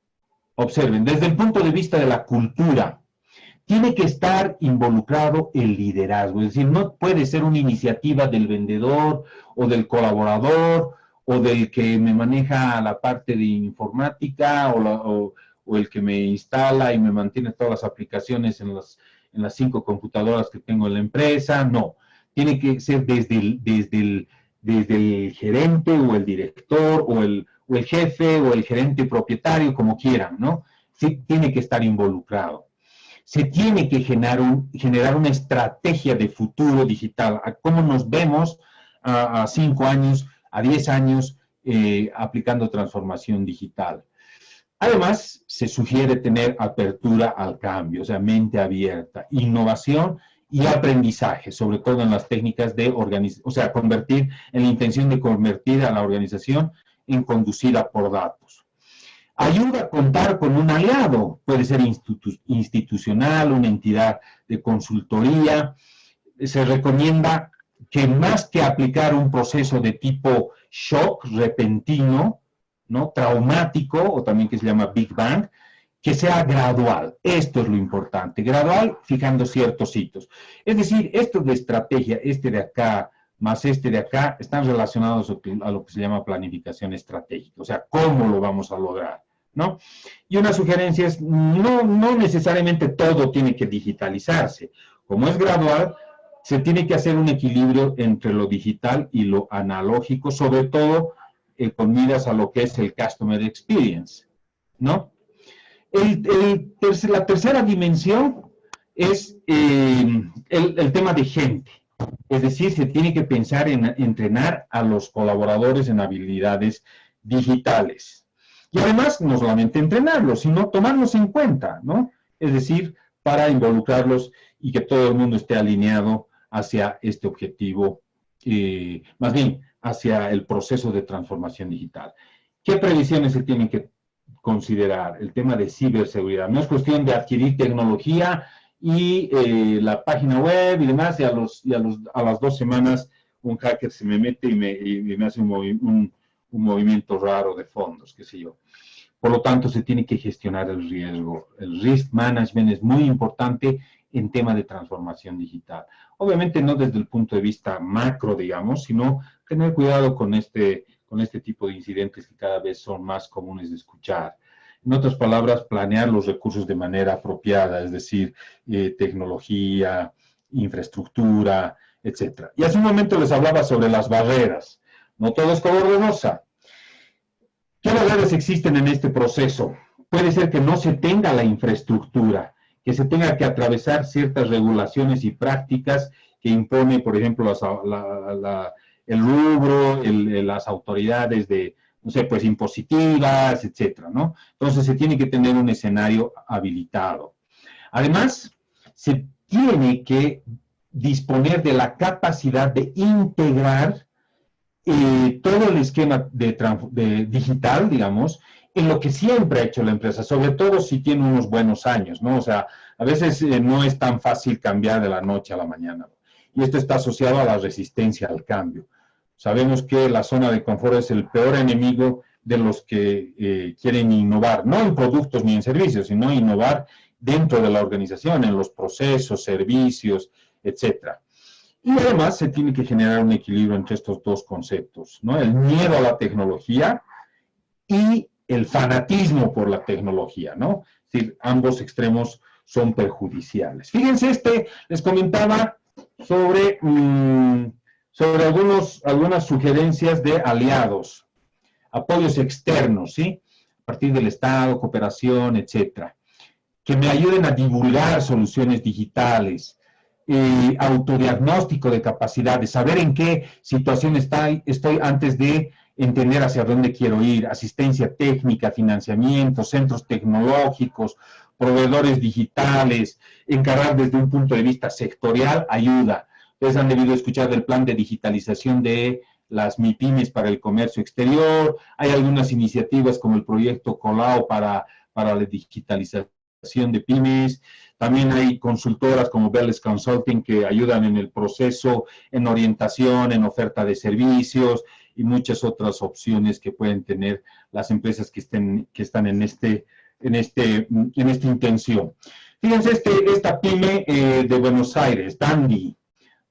Observen, desde el punto de vista de la cultura, tiene que estar involucrado el liderazgo, es decir, no puede ser una iniciativa del vendedor o del colaborador o del que me maneja la parte de informática o el que me instala y me mantiene todas las aplicaciones en las 5 computadoras que tengo en la empresa, no. Tiene que ser desde el gerente o el director o el jefe o el gerente propietario, como quieran, ¿no? Sí, tiene que estar involucrado. Se tiene que generar una estrategia de futuro digital, a cómo nos vemos a 5 años, a 10 años, aplicando transformación digital. Además, se sugiere tener apertura al cambio, o sea, mente abierta, innovación y aprendizaje, sobre todo en las técnicas de organización, o sea, en la intención de convertir a la organización en conducida por datos. Ayuda a contar con un aliado, puede ser institucional, una entidad de consultoría. Se recomienda que más que aplicar un proceso de tipo shock repentino, ¿no? Traumático, o también que se llama Big Bang, que sea gradual. Esto es lo importante, gradual, fijando ciertos hitos. Es decir, esto de estrategia, este de acá más este de acá, están relacionados a lo que se llama planificación estratégica, o sea, cómo lo vamos a lograr, ¿no? Y una sugerencia es, no necesariamente todo tiene que digitalizarse. Como es gradual, se tiene que hacer un equilibrio entre lo digital y lo analógico, sobre todo con miras a lo que es el Customer Experience, ¿no? La tercera dimensión es el tema de gente. Es decir, se tiene que pensar en entrenar a los colaboradores en habilidades digitales. Y además, no solamente entrenarlos, sino tomarlos en cuenta, ¿no? Es decir, para involucrarlos y que todo el mundo esté alineado hacia este objetivo, más bien, hacia el proceso de transformación digital. ¿Qué previsiones se tienen que considerar? El tema de ciberseguridad. No es cuestión de adquirir tecnología y la página web y demás, y a las 2 semanas un hacker se me mete y me hace un movimiento raro de fondos, qué sé yo. Por lo tanto, se tiene que gestionar el riesgo. El risk management es muy importante en tema de transformación digital. Obviamente no desde el punto de vista macro, digamos, sino tener cuidado con este tipo de incidentes que cada vez son más comunes de escuchar. En otras palabras, planear los recursos de manera apropiada, es decir, tecnología, infraestructura, etc. Y hace un momento les hablaba sobre las barreras. No todo es color de rosa. ¿Qué barreras existen en este proceso? Puede ser que no se tenga la infraestructura, que se tenga que atravesar ciertas regulaciones y prácticas que impone, por ejemplo, el rubro, las autoridades de, no sé, pues impositivas, etcétera, ¿no? Entonces se tiene que tener un escenario habilitado. Además, se tiene que disponer de la capacidad de integrar todo el esquema de digital, digamos, en lo que siempre ha hecho la empresa, sobre todo si tiene unos buenos años, ¿no? O sea, a veces no es tan fácil cambiar de la noche a la mañana, ¿no? Y esto está asociado a la resistencia al cambio. Sabemos que la zona de confort es el peor enemigo de los que quieren innovar, no en productos ni en servicios, sino innovar dentro de la organización, en los procesos, servicios, etcétera. Y además se tiene que generar un equilibrio entre estos dos conceptos, ¿no? El miedo a la tecnología y el fanatismo por la tecnología, ¿no? Es decir, ambos extremos son perjudiciales. Fíjense, les comentaba sobre algunas sugerencias de aliados, apoyos externos, ¿sí? A partir del Estado, cooperación, etcétera, que me ayuden a divulgar soluciones digitales, autodiagnóstico de capacidades, saber en qué situación estoy antes de entender hacia dónde quiero ir, asistencia técnica, financiamiento, centros tecnológicos, proveedores digitales, encarar desde un punto de vista sectorial, ayuda. Ustedes han debido escuchar del plan de digitalización de las MIPYMES para el comercio exterior, hay algunas iniciativas como el proyecto Colao para la digitalización de pymes, también hay consultoras como Bellis Consulting que ayudan en el proceso, en orientación, en oferta de servicios y muchas otras opciones que pueden tener las empresas que están en esta intención. Fíjense, esta pyme de Buenos Aires,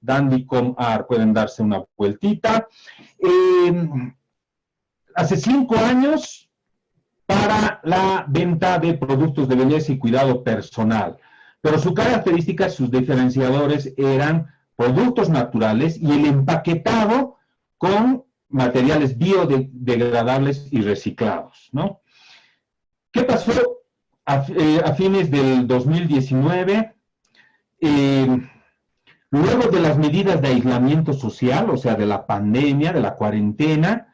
Dandy.com.ar, pueden darse una vueltita. Hace 5 años, para la venta de productos de belleza y cuidado personal, pero su característica, sus diferenciadores eran productos naturales y el empaquetado con materiales biodegradables y reciclados, ¿no? ¿Qué pasó a fines del 2019? Luego de las medidas de aislamiento social, o sea, de la pandemia, de la cuarentena,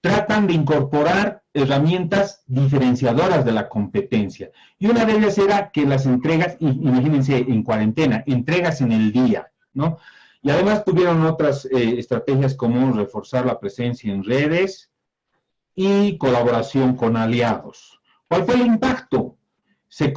tratan de incorporar herramientas diferenciadoras de la competencia. Y una de ellas era que las entregas, imagínense, en cuarentena, entregas en el día, ¿no? Y además tuvieron otras estrategias como reforzar la presencia en redes y colaboración con aliados. ¿Cuál fue el impacto? Se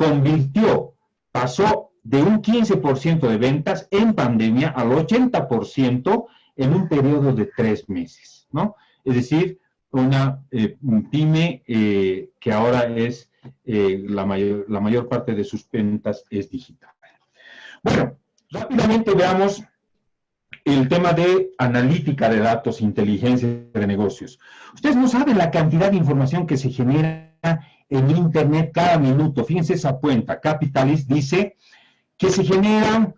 pasó de un 15% de ventas en pandemia al 80% en un periodo de 3 meses, ¿no? Es decir, una pyme que ahora es la mayor parte de sus ventas es digital. Bueno, rápidamente veamos el tema de analítica de datos, inteligencia de negocios. Ustedes no saben la cantidad de información que se genera en Internet cada minuto. Fíjense esa cuenta. Capitalist dice que se generan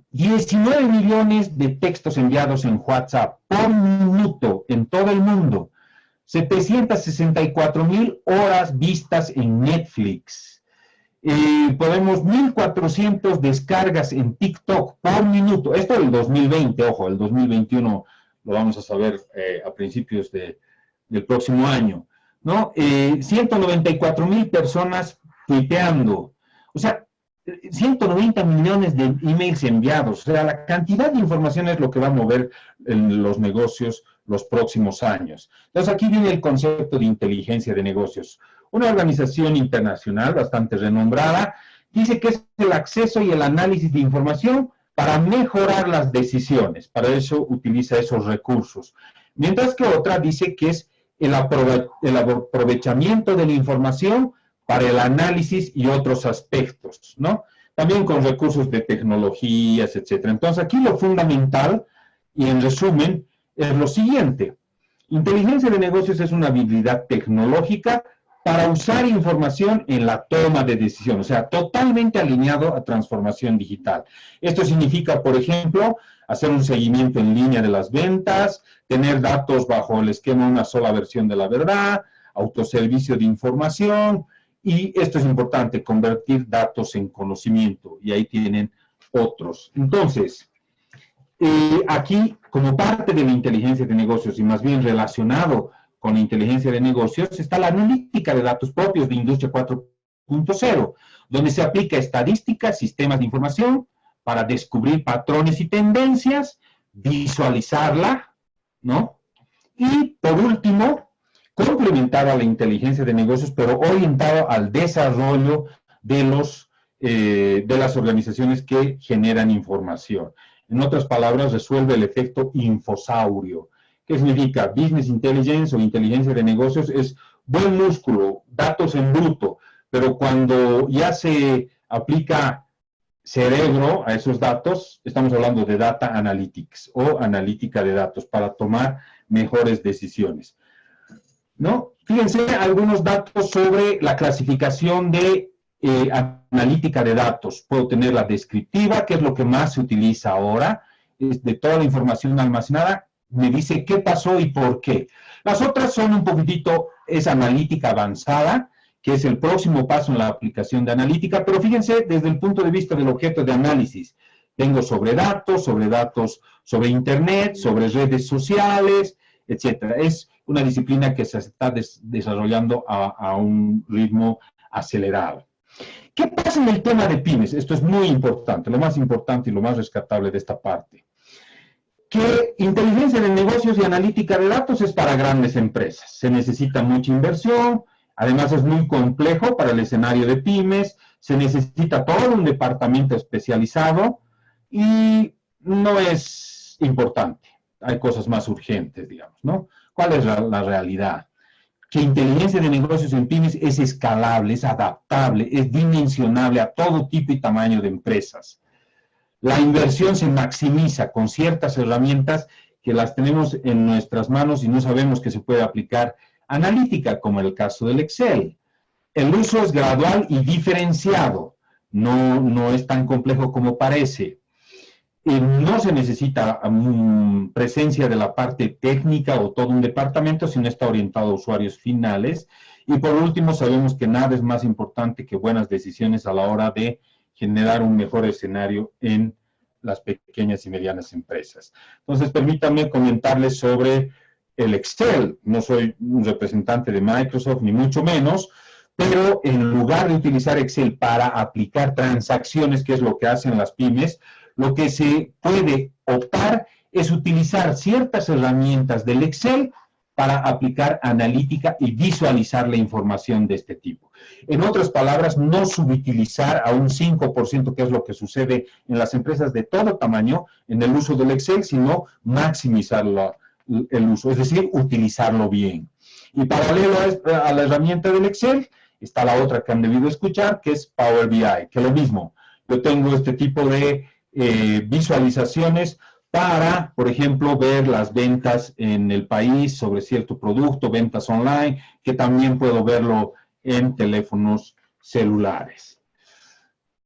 19 millones de textos enviados en WhatsApp por minuto en todo el mundo. 764,000 horas vistas en Netflix. Podemos 1.400 descargas en TikTok por minuto. Esto del 2020, ojo, el 2021 lo vamos a saber a principios del próximo año, ¿no? 194,000 personas tuiteando. O sea, 190 millones de emails enviados. O sea, la cantidad de información es lo que va a mover en los negocios los próximos años. Entonces, aquí viene el concepto de inteligencia de negocios. Una organización internacional bastante renombrada dice que es el acceso y el análisis de información para mejorar las decisiones. Para eso utiliza esos recursos. Mientras que otra dice que es el aprovechamiento de la información para el análisis y otros aspectos, ¿no? También con recursos de tecnologías, etcétera. Entonces, aquí lo fundamental, y en resumen, es lo siguiente. Inteligencia de negocios es una habilidad tecnológica para usar información en la toma de decisión, o sea, totalmente alineado a transformación digital. Esto significa, por ejemplo, hacer un seguimiento en línea de las ventas, tener datos bajo el esquema una sola versión de la verdad, autoservicio de información, y esto es importante, convertir datos en conocimiento, y ahí tienen otros. Entonces, aquí, como parte de la inteligencia de negocios, y más bien relacionado con la inteligencia de negocios, está la analítica de datos propios de Industria 4.0, donde se aplica estadística, sistemas de información, para descubrir patrones y tendencias, visualizarla, ¿no? Y, por último, complementado a la inteligencia de negocios, pero orientado al desarrollo de las organizaciones que generan información. En otras palabras, resuelve el efecto infosaurio. ¿Qué significa? Business Intelligence o inteligencia de negocios es buen músculo, datos en bruto, pero cuando ya se aplica cerebro a esos datos, estamos hablando de Data Analytics o analítica de datos para tomar mejores decisiones, ¿no? Fíjense algunos datos sobre la clasificación de analítica de datos. Puedo tener la descriptiva, que es lo que más se utiliza ahora, es de toda la información almacenada, me dice qué pasó y por qué. Las otras son un poquitito, es analítica avanzada, que es el próximo paso en la aplicación de analítica, pero fíjense desde el punto de vista del objeto de análisis. tengo sobre datos, sobre internet, sobre redes sociales, etcétera. Es una disciplina que se está desarrollando a un ritmo acelerado. ¿Qué pasa en el tema de pymes? Esto es muy importante, lo más importante y lo más rescatable de esta parte. Que inteligencia de negocios y analítica de datos es para grandes empresas. Se necesita mucha inversión, además es muy complejo para el escenario de pymes, se necesita todo un departamento especializado y no es importante. Hay cosas más urgentes, digamos, ¿no? ¿Cuál es la realidad? Que inteligencia de negocios en pymes es escalable, es adaptable, es dimensionable a todo tipo y tamaño de empresas. La inversión se maximiza con ciertas herramientas que las tenemos en nuestras manos y no sabemos que se puede aplicar analítica, como el caso del Excel. El uso es gradual y diferenciado, no es tan complejo como parece. No se necesita presencia de la parte técnica o todo un departamento, sino está orientado a usuarios finales. Y por último, sabemos que nada es más importante que buenas decisiones a la hora de generar un mejor escenario en las pequeñas y medianas empresas. Entonces, permítanme comentarles sobre el Excel. No soy un representante de Microsoft, ni mucho menos, pero en lugar de utilizar Excel para aplicar transacciones, que es lo que hacen las pymes, lo que se puede optar es utilizar ciertas herramientas del Excel para aplicar analítica y visualizar la información de este tipo. En otras palabras, no subutilizar a un 5%, que es lo que sucede en las empresas de todo tamaño, en el uso del Excel, sino maximizar el uso, es decir, utilizarlo bien. Y paralelo a la herramienta del Excel, está la otra que han debido escuchar, que es Power BI, que es lo mismo. Yo tengo este tipo de visualizaciones para, por ejemplo, ver las ventas en el país sobre cierto producto, ventas online, que también puedo verlo en teléfonos celulares.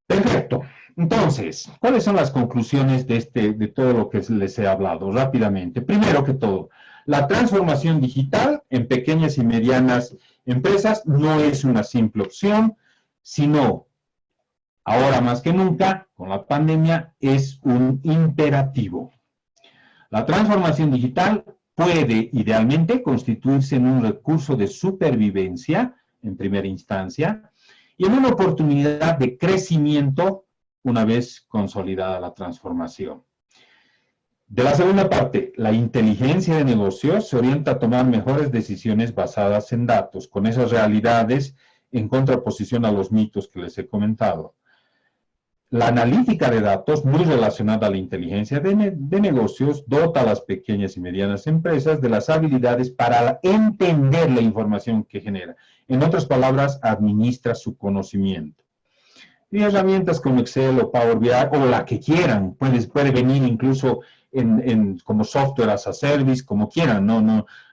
Perfecto. Entonces, ¿cuáles son las conclusiones de todo lo que les he hablado? Rápidamente. Primero que todo, la transformación digital en pequeñas y medianas empresas no es una simple opción, sino, ahora más que nunca, con la pandemia, es un imperativo. La transformación digital puede, idealmente, constituirse en un recurso de supervivencia, en primera instancia, y en una oportunidad de crecimiento una vez consolidada la transformación. De la segunda parte, la inteligencia de negocios se orienta a tomar mejores decisiones basadas en datos, con esas realidades en contraposición a los mitos que les he comentado. La analítica de datos, muy relacionada a la inteligencia de negocios, dota a las pequeñas y medianas empresas de las habilidades para entender la información que genera. En otras palabras, administra su conocimiento. Y herramientas como Excel o Power BI, o la que quieran, puede venir incluso como software as a service, como quieran.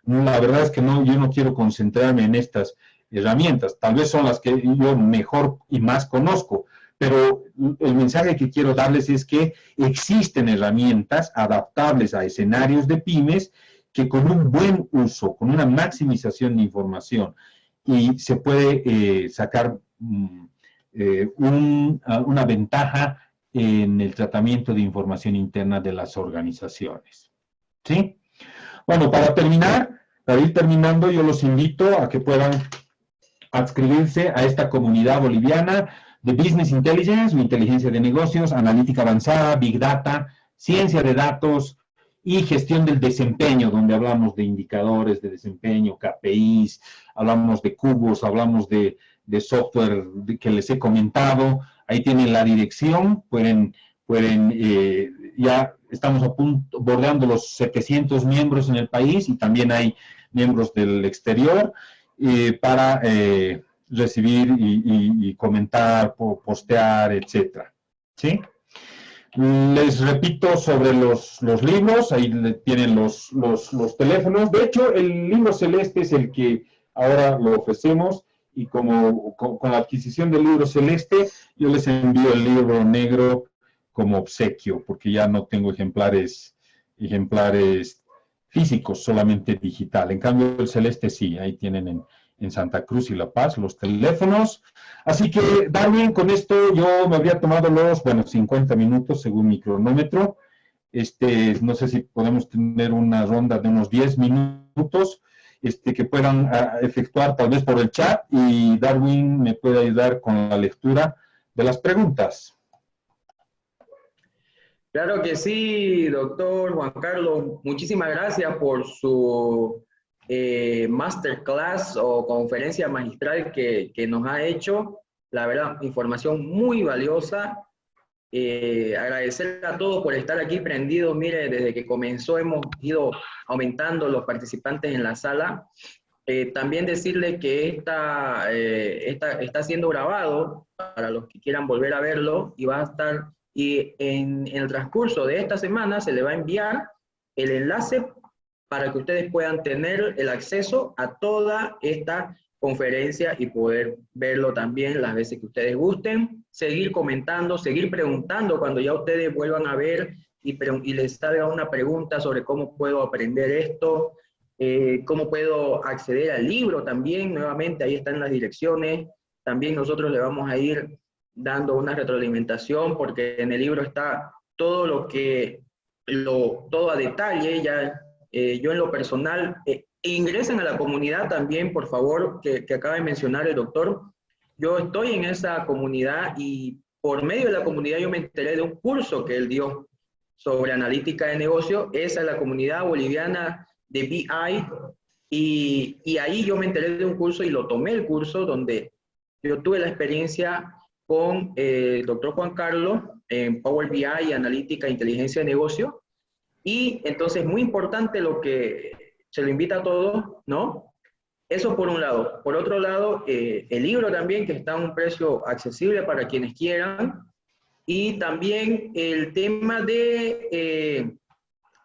La verdad es que yo no quiero concentrarme en estas herramientas. Tal vez son las que yo mejor y más conozco, pero el mensaje que quiero darles es que existen herramientas adaptables a escenarios de pymes que con un buen uso, con una maximización de información, y se puede sacar una ventaja en el tratamiento de información interna de las organizaciones. ¿Sí? Bueno, para ir terminando, yo los invito a que puedan adscribirse a esta comunidad boliviana de Business Intelligence, o inteligencia de negocios, analítica avanzada, Big Data, ciencia de datos y gestión del desempeño, donde hablamos de indicadores de desempeño, KPIs, hablamos de cubos, hablamos de software que les he comentado. Ahí tienen la dirección, ya estamos bordeando los 700 miembros en el país y también hay miembros del exterior para recibir y comentar, postear, etcétera. ¿Sí? Les repito sobre los libros, ahí tienen los teléfonos. De hecho, el libro celeste es el que ahora lo ofrecemos, y con la adquisición del libro celeste, yo les envío el libro negro como obsequio, porque ya no tengo ejemplares físicos, solamente digital. En cambio, el celeste sí, ahí tienen en Santa Cruz y La Paz, los teléfonos. Así que, Darwin, con esto yo me habría tomado los, 50 minutos según mi cronómetro. No sé si podemos tener una ronda de unos 10 minutos que puedan efectuar tal vez por el chat, y Darwin me puede ayudar con la lectura de las preguntas. Claro que sí, doctor Juan Carlos. Muchísimas gracias por su masterclass o conferencia magistral que nos ha hecho. La verdad, información muy valiosa. Agradecer a todos por estar aquí prendidos. Mire, desde que comenzó hemos ido aumentando los participantes en la sala. También decirle que está siendo grabado para los que quieran volver a verlo, y va a estar, y en el transcurso de esta semana se le va a enviar el enlace para que ustedes puedan tener el acceso a toda esta conferencia y poder verlo también las veces que ustedes gusten, seguir comentando, seguir preguntando cuando ya ustedes vuelvan a ver y les salga una pregunta sobre cómo puedo aprender esto, cómo puedo acceder al libro también. Nuevamente ahí están las direcciones. También nosotros le vamos a ir dando una retroalimentación, porque en el libro está todo todo a detalle. Ya yo en lo personal, ingresen a la comunidad también, por favor, que acaba de mencionar el doctor. Yo estoy en esa comunidad, y por medio de la comunidad yo me enteré de un curso que él dio sobre analítica de negocio. Esa es la comunidad boliviana de BI, y ahí yo me enteré de un curso y lo tomé el curso, donde yo tuve la experiencia con el doctor Juan Carlos en Power BI y analítica e inteligencia de negocio. Y entonces muy importante lo que se lo invita a todos, ¿no? Eso por un lado. Por otro lado, el libro también, que está a un precio accesible para quienes quieran. Y también el tema de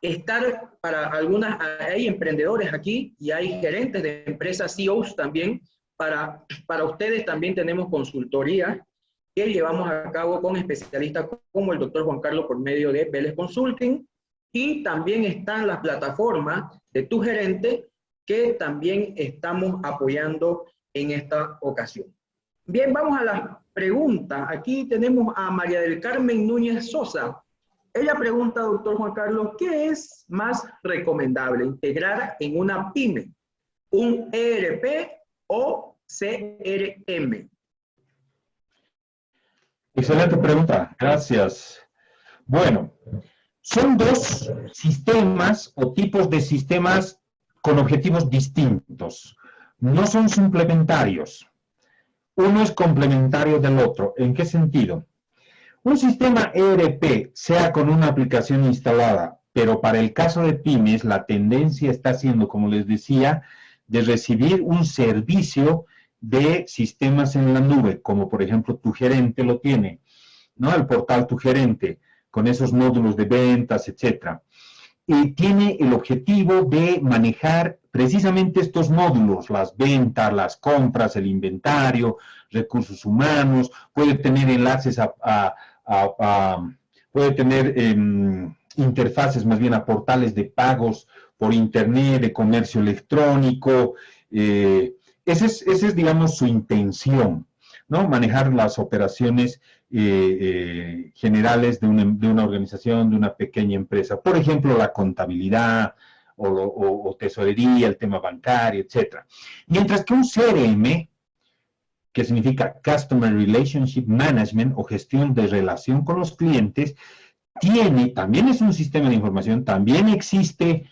estar para algunas, hay emprendedores aquí y hay gerentes de empresas, CEOs también. Para ustedes también tenemos consultoría que llevamos a cabo con especialistas como el doctor Juan Carlos por medio de Vélez Consulting. Y también están las plataformas de Tu Gerente, que también estamos apoyando en esta ocasión. Bien, vamos a las preguntas. Aquí tenemos a María del Carmen Núñez Sosa. Ella pregunta, doctor Juan Carlos, ¿qué es más recomendable integrar en una pyme? ¿Un ERP o CRM? Excelente pregunta, gracias. Bueno, son dos sistemas o tipos de sistemas con objetivos distintos. No son suplementarios. Uno es complementario del otro. ¿En qué sentido? Un sistema ERP, sea con una aplicación instalada, pero para el caso de pymes, la tendencia está siendo, como les decía, de recibir un servicio de sistemas en la nube, como por ejemplo Tu Gerente lo tiene, ¿no? El portal Tu Gerente, con esos módulos de ventas, etcétera. Y tiene el objetivo de manejar precisamente estos módulos, las ventas, las compras, el inventario, recursos humanos, puede tener enlaces puede tener interfaces más bien a portales de pagos por internet, de comercio electrónico. Esa es, digamos, su intención, ¿no? Manejar las operaciones generales de una organización, de una pequeña empresa. Por ejemplo, la contabilidad o tesorería, el tema bancario, etc. Mientras que un CRM, que significa Customer Relationship Management o gestión de relación con los clientes, también es un sistema de información, también existe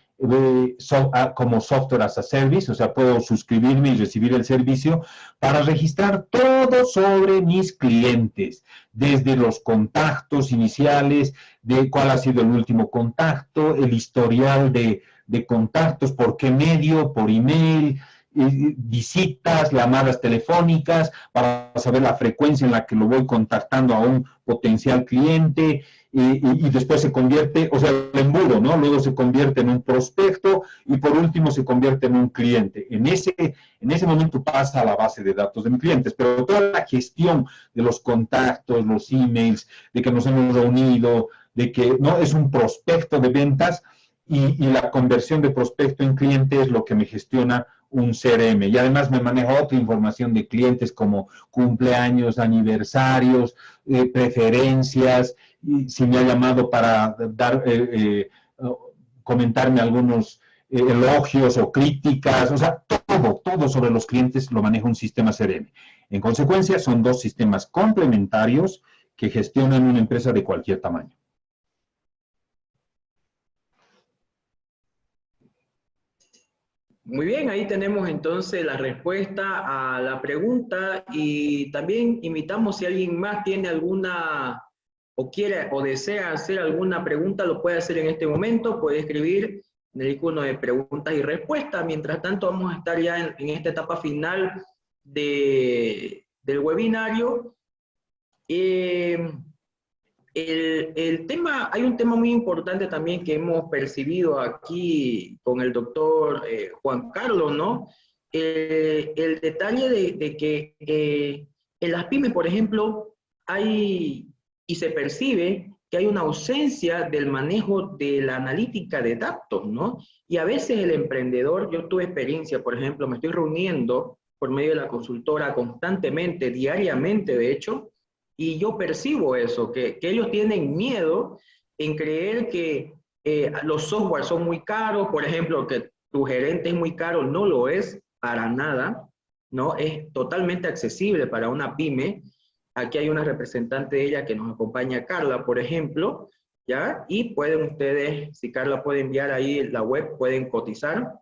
como software as a service, o sea, puedo suscribirme y recibir el servicio para registrar todo sobre mis clientes, desde los contactos iniciales, de cuál ha sido el último contacto, el historial de contactos, por qué medio, por email, visitas, llamadas telefónicas, para saber la frecuencia en la que lo voy contactando a un potencial cliente, y después se convierte, o sea, el embudo, ¿no? Luego se convierte en un prospecto y por último se convierte en un cliente. En ese momento pasa a la base de datos de mis clientes, pero toda la gestión de los contactos, los emails, de que nos hemos reunido, de que no es un prospecto de ventas, y la conversión de prospecto en cliente es lo que me gestiona un CRM. Y además me maneja otra información de clientes como cumpleaños, aniversarios, preferencias, y si me ha llamado para dar, comentarme algunos elogios o críticas, o sea, todo sobre los clientes lo maneja un sistema CRM. En consecuencia, son dos sistemas complementarios que gestionan una empresa de cualquier tamaño. Muy bien, ahí tenemos entonces la respuesta a la pregunta y también invitamos si alguien más tiene alguna o quiere o desea hacer alguna pregunta, lo puede hacer en este momento, puede escribir en el icono de preguntas y respuestas. Mientras tanto, vamos a estar ya en esta etapa final del webinario. Hay un tema muy importante también que hemos percibido aquí con el doctor Juan Carlos, ¿no? El detalle de que en las pymes, por ejemplo, hay y se percibe que hay una ausencia del manejo de la analítica de datos, ¿no? Y a veces el emprendedor, yo tuve experiencia, por ejemplo, me estoy reuniendo por medio de la consultora constantemente, diariamente, de hecho, y yo percibo eso, que ellos tienen miedo en creer que los softwares son muy caros, por ejemplo, que tu gerente es muy caro, no lo es para nada, ¿no? Es totalmente accesible para una pyme. Aquí hay una representante de ella que nos acompaña, Carla, por ejemplo, ¿ya? Y pueden ustedes, si Carla puede enviar ahí la web, pueden cotizar.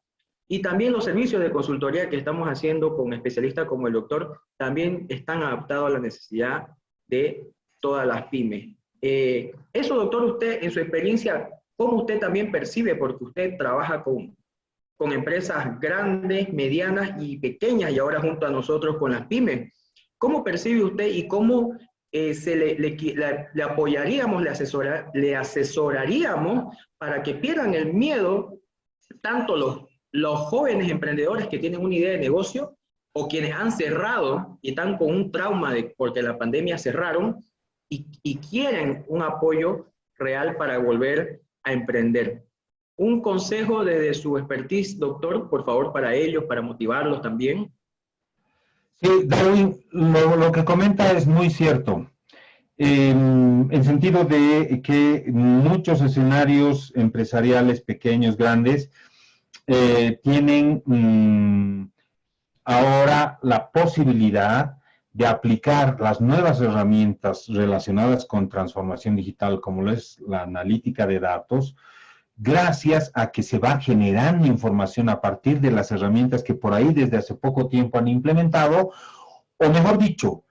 Y también los servicios de consultoría que estamos haciendo con especialistas como el doctor, también están adaptados a la necesidad de todas las pymes. Eso, doctor, usted en su experiencia, ¿cómo usted también percibe? Porque usted trabaja con empresas grandes, medianas y pequeñas, y ahora junto a nosotros con las pymes. ¿Cómo percibe usted y cómo le apoyaríamos, le asesoraríamos para que pierdan el miedo, tanto los jóvenes emprendedores que tienen una idea de negocio o quienes han cerrado y están con un trauma porque la pandemia cerraron y quieren un apoyo real para volver a emprender? Un consejo desde su expertise, doctor, por favor, para ellos, para motivarlos también. Sí, Darwin, lo que comenta es muy cierto, en sentido de que muchos escenarios empresariales, pequeños, grandes, tienen ahora la posibilidad de aplicar las nuevas herramientas relacionadas con transformación digital, como lo es la analítica de datos, gracias a que se va generando información a partir de las herramientas que por ahí desde hace poco tiempo han implementado, o mejor dicho,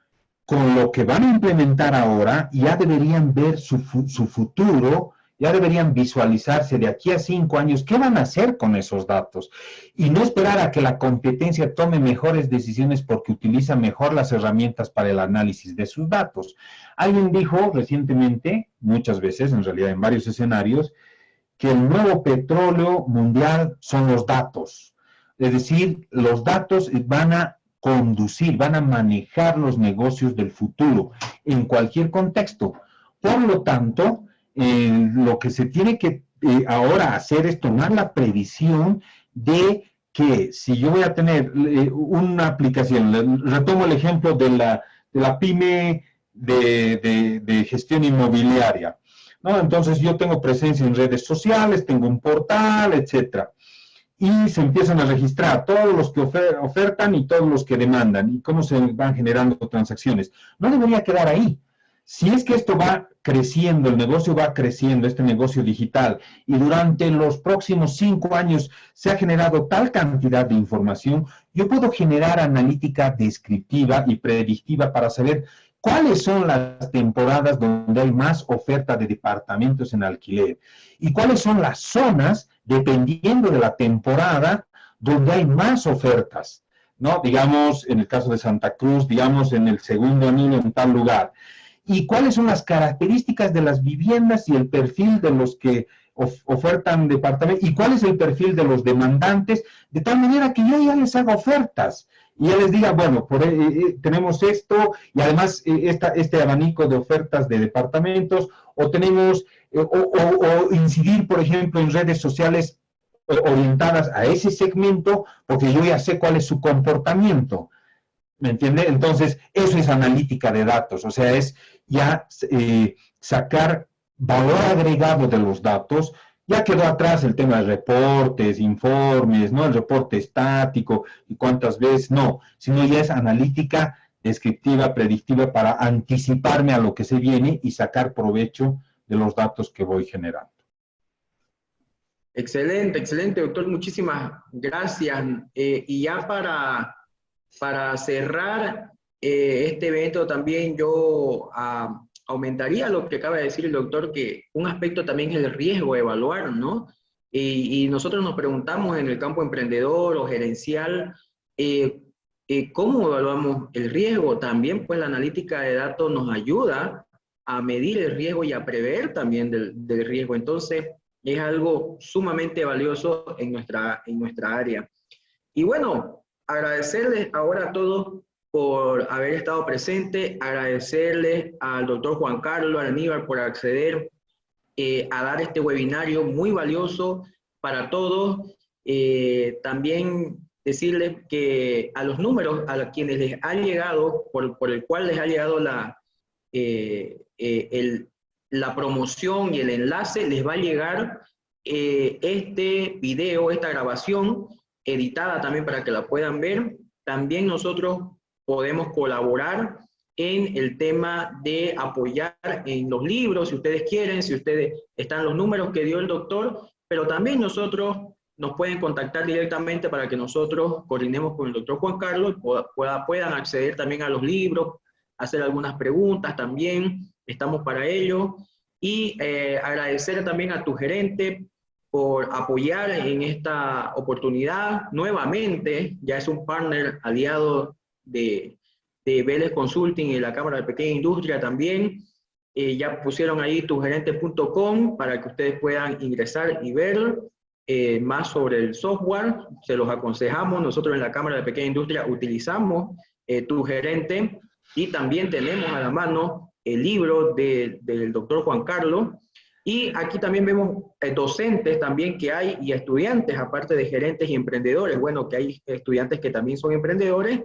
con lo que van a implementar ahora, ya deberían ver su futuro, ya deberían visualizarse de aquí a 5 años qué van a hacer con esos datos y no esperar a que la competencia tome mejores decisiones porque utiliza mejor las herramientas para el análisis de sus datos. Alguien dijo recientemente, muchas veces, en realidad en varios escenarios, que el nuevo petróleo mundial son los datos. Es decir, los datos van a conducir, van a manejar los negocios del futuro en cualquier contexto. Por lo tanto, lo que se tiene que ahora hacer es tomar la previsión de que si yo voy a tener una aplicación, retomo el ejemplo de la pyme de gestión inmobiliaria, ¿no? Entonces yo tengo presencia en redes sociales, tengo un portal, etcétera. Y se empiezan a registrar todos los que ofertan y todos los que demandan y cómo se van generando transacciones. No debería quedar ahí. Si es que esto va creciendo, el negocio va creciendo, este negocio digital, y durante los próximos 5 años se ha generado tal cantidad de información, yo puedo generar analítica descriptiva y predictiva para saber cuáles son las temporadas donde hay más oferta de departamentos en alquiler y cuáles son las zonas, dependiendo de la temporada, donde hay más ofertas, ¿no? Digamos, en el caso de Santa Cruz, digamos, en el segundo anillo en tal lugar. Y cuáles son las características de las viviendas y el perfil de los que ofertan departamentos y cuál es el perfil de los demandantes, de tal manera que yo ya les haga ofertas y ya les diga, bueno, tenemos esto y además este abanico de ofertas de departamentos, o tenemos, o incidir, por ejemplo, en redes sociales orientadas a ese segmento porque yo ya sé cuál es su comportamiento. ¿Me entiende? Entonces, eso es analítica de datos, o sea, es ya sacar valor agregado de los datos. Ya quedó atrás el tema de reportes, informes, ¿no? El reporte estático y cuántas veces, no, sino ya es analítica descriptiva, predictiva para anticiparme a lo que se viene y sacar provecho de los datos que voy generando. Excelente, excelente, doctor. Muchísimas gracias. Y ya para cerrar este evento también yo aumentaría lo que acaba de decir el doctor, que un aspecto también es el riesgo a evaluar, ¿no? Y nosotros nos preguntamos en el campo emprendedor o gerencial, ¿cómo evaluamos el riesgo? También pues la analítica de datos nos ayuda a medir el riesgo y a prever también del riesgo. Entonces es algo sumamente valioso en nuestra área. Y bueno, agradecerles ahora a todos por haber estado presente, agradecerles al doctor Juan Carlos Aníbal por acceder a dar este webinario muy valioso para todos. También decirles que a los números a quienes les ha llegado, por el cual les ha llegado la promoción y el enlace, les va a llegar este video, esta grabación editada también para que la puedan ver. También nosotros podemos colaborar en el tema de apoyar en los libros, si ustedes quieren, si ustedes están los números que dio el doctor, pero también nosotros nos pueden contactar directamente para que nosotros coordinemos con el doctor Juan Carlos y puedan acceder también a los libros, hacer algunas preguntas también, estamos para ello. Y agradecer también a tu gerente por apoyar en esta oportunidad. Nuevamente, ya es un partner aliado de Vélez Consulting y la Cámara de Pequeña Industria también. Ya pusieron ahí tugerente.com para que ustedes puedan ingresar y ver más sobre el software. Se los aconsejamos. Nosotros en la Cámara de Pequeña Industria utilizamos Tu Gerente y también tenemos a la mano el libro del doctor Juan Carlos. Y aquí también vemos docentes también que hay y estudiantes, aparte de gerentes y emprendedores. Bueno, que hay estudiantes que también son emprendedores.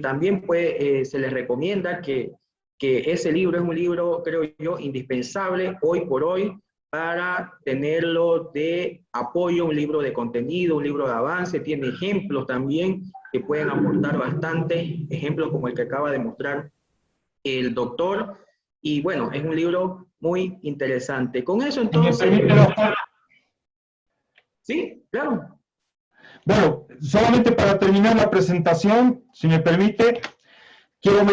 También pues, se les recomienda que ese libro es un libro, creo yo, indispensable hoy por hoy para tenerlo de apoyo, un libro de contenido, un libro de avance. Tiene ejemplos también que pueden aportar bastante, ejemplos como el que acaba de mostrar el doctor. Y bueno, es un libro muy interesante. Con eso entonces... Sí, claro. Bueno, solamente para terminar la presentación, si me permite, quiero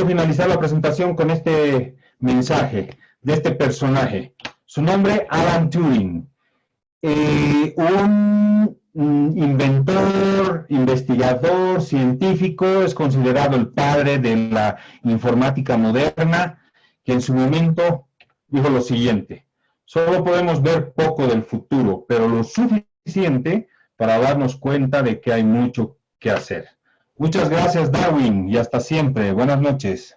finalizar la presentación con este mensaje de este personaje. Su nombre, Alan Turing. Un inventor, investigador, científico, es considerado el padre de la informática moderna, que en su momento dijo lo siguiente: solo podemos ver poco del futuro, pero lo suficiente para darnos cuenta de que hay mucho que hacer. Muchas gracias, Darwin, y hasta siempre. Buenas noches.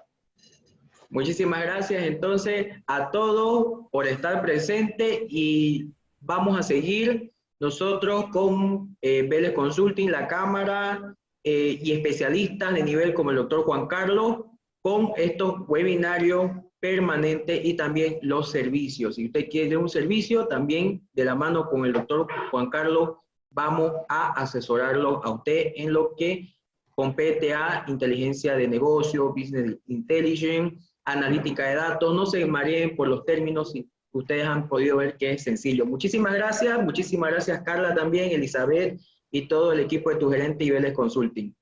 Muchísimas gracias entonces a todos por estar presentes y vamos a seguir nosotros con Vélez Consulting, la Cámara y especialistas de nivel como el doctor Juan Carlos con estos webinarios permanentes y también los servicios. Si usted quiere un servicio, también de la mano con el doctor Juan Carlos vamos a asesorarlo a usted en lo que compete a inteligencia de negocio, business intelligence, analítica de datos. No se mareen por los términos, si ustedes han podido ver que es sencillo. Muchísimas gracias Carla también, Elizabeth y todo el equipo de Tu Gerente y Vélez Consulting.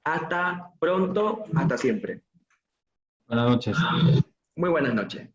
Hasta pronto, hasta siempre. Buenas noches. Muy buenas noches.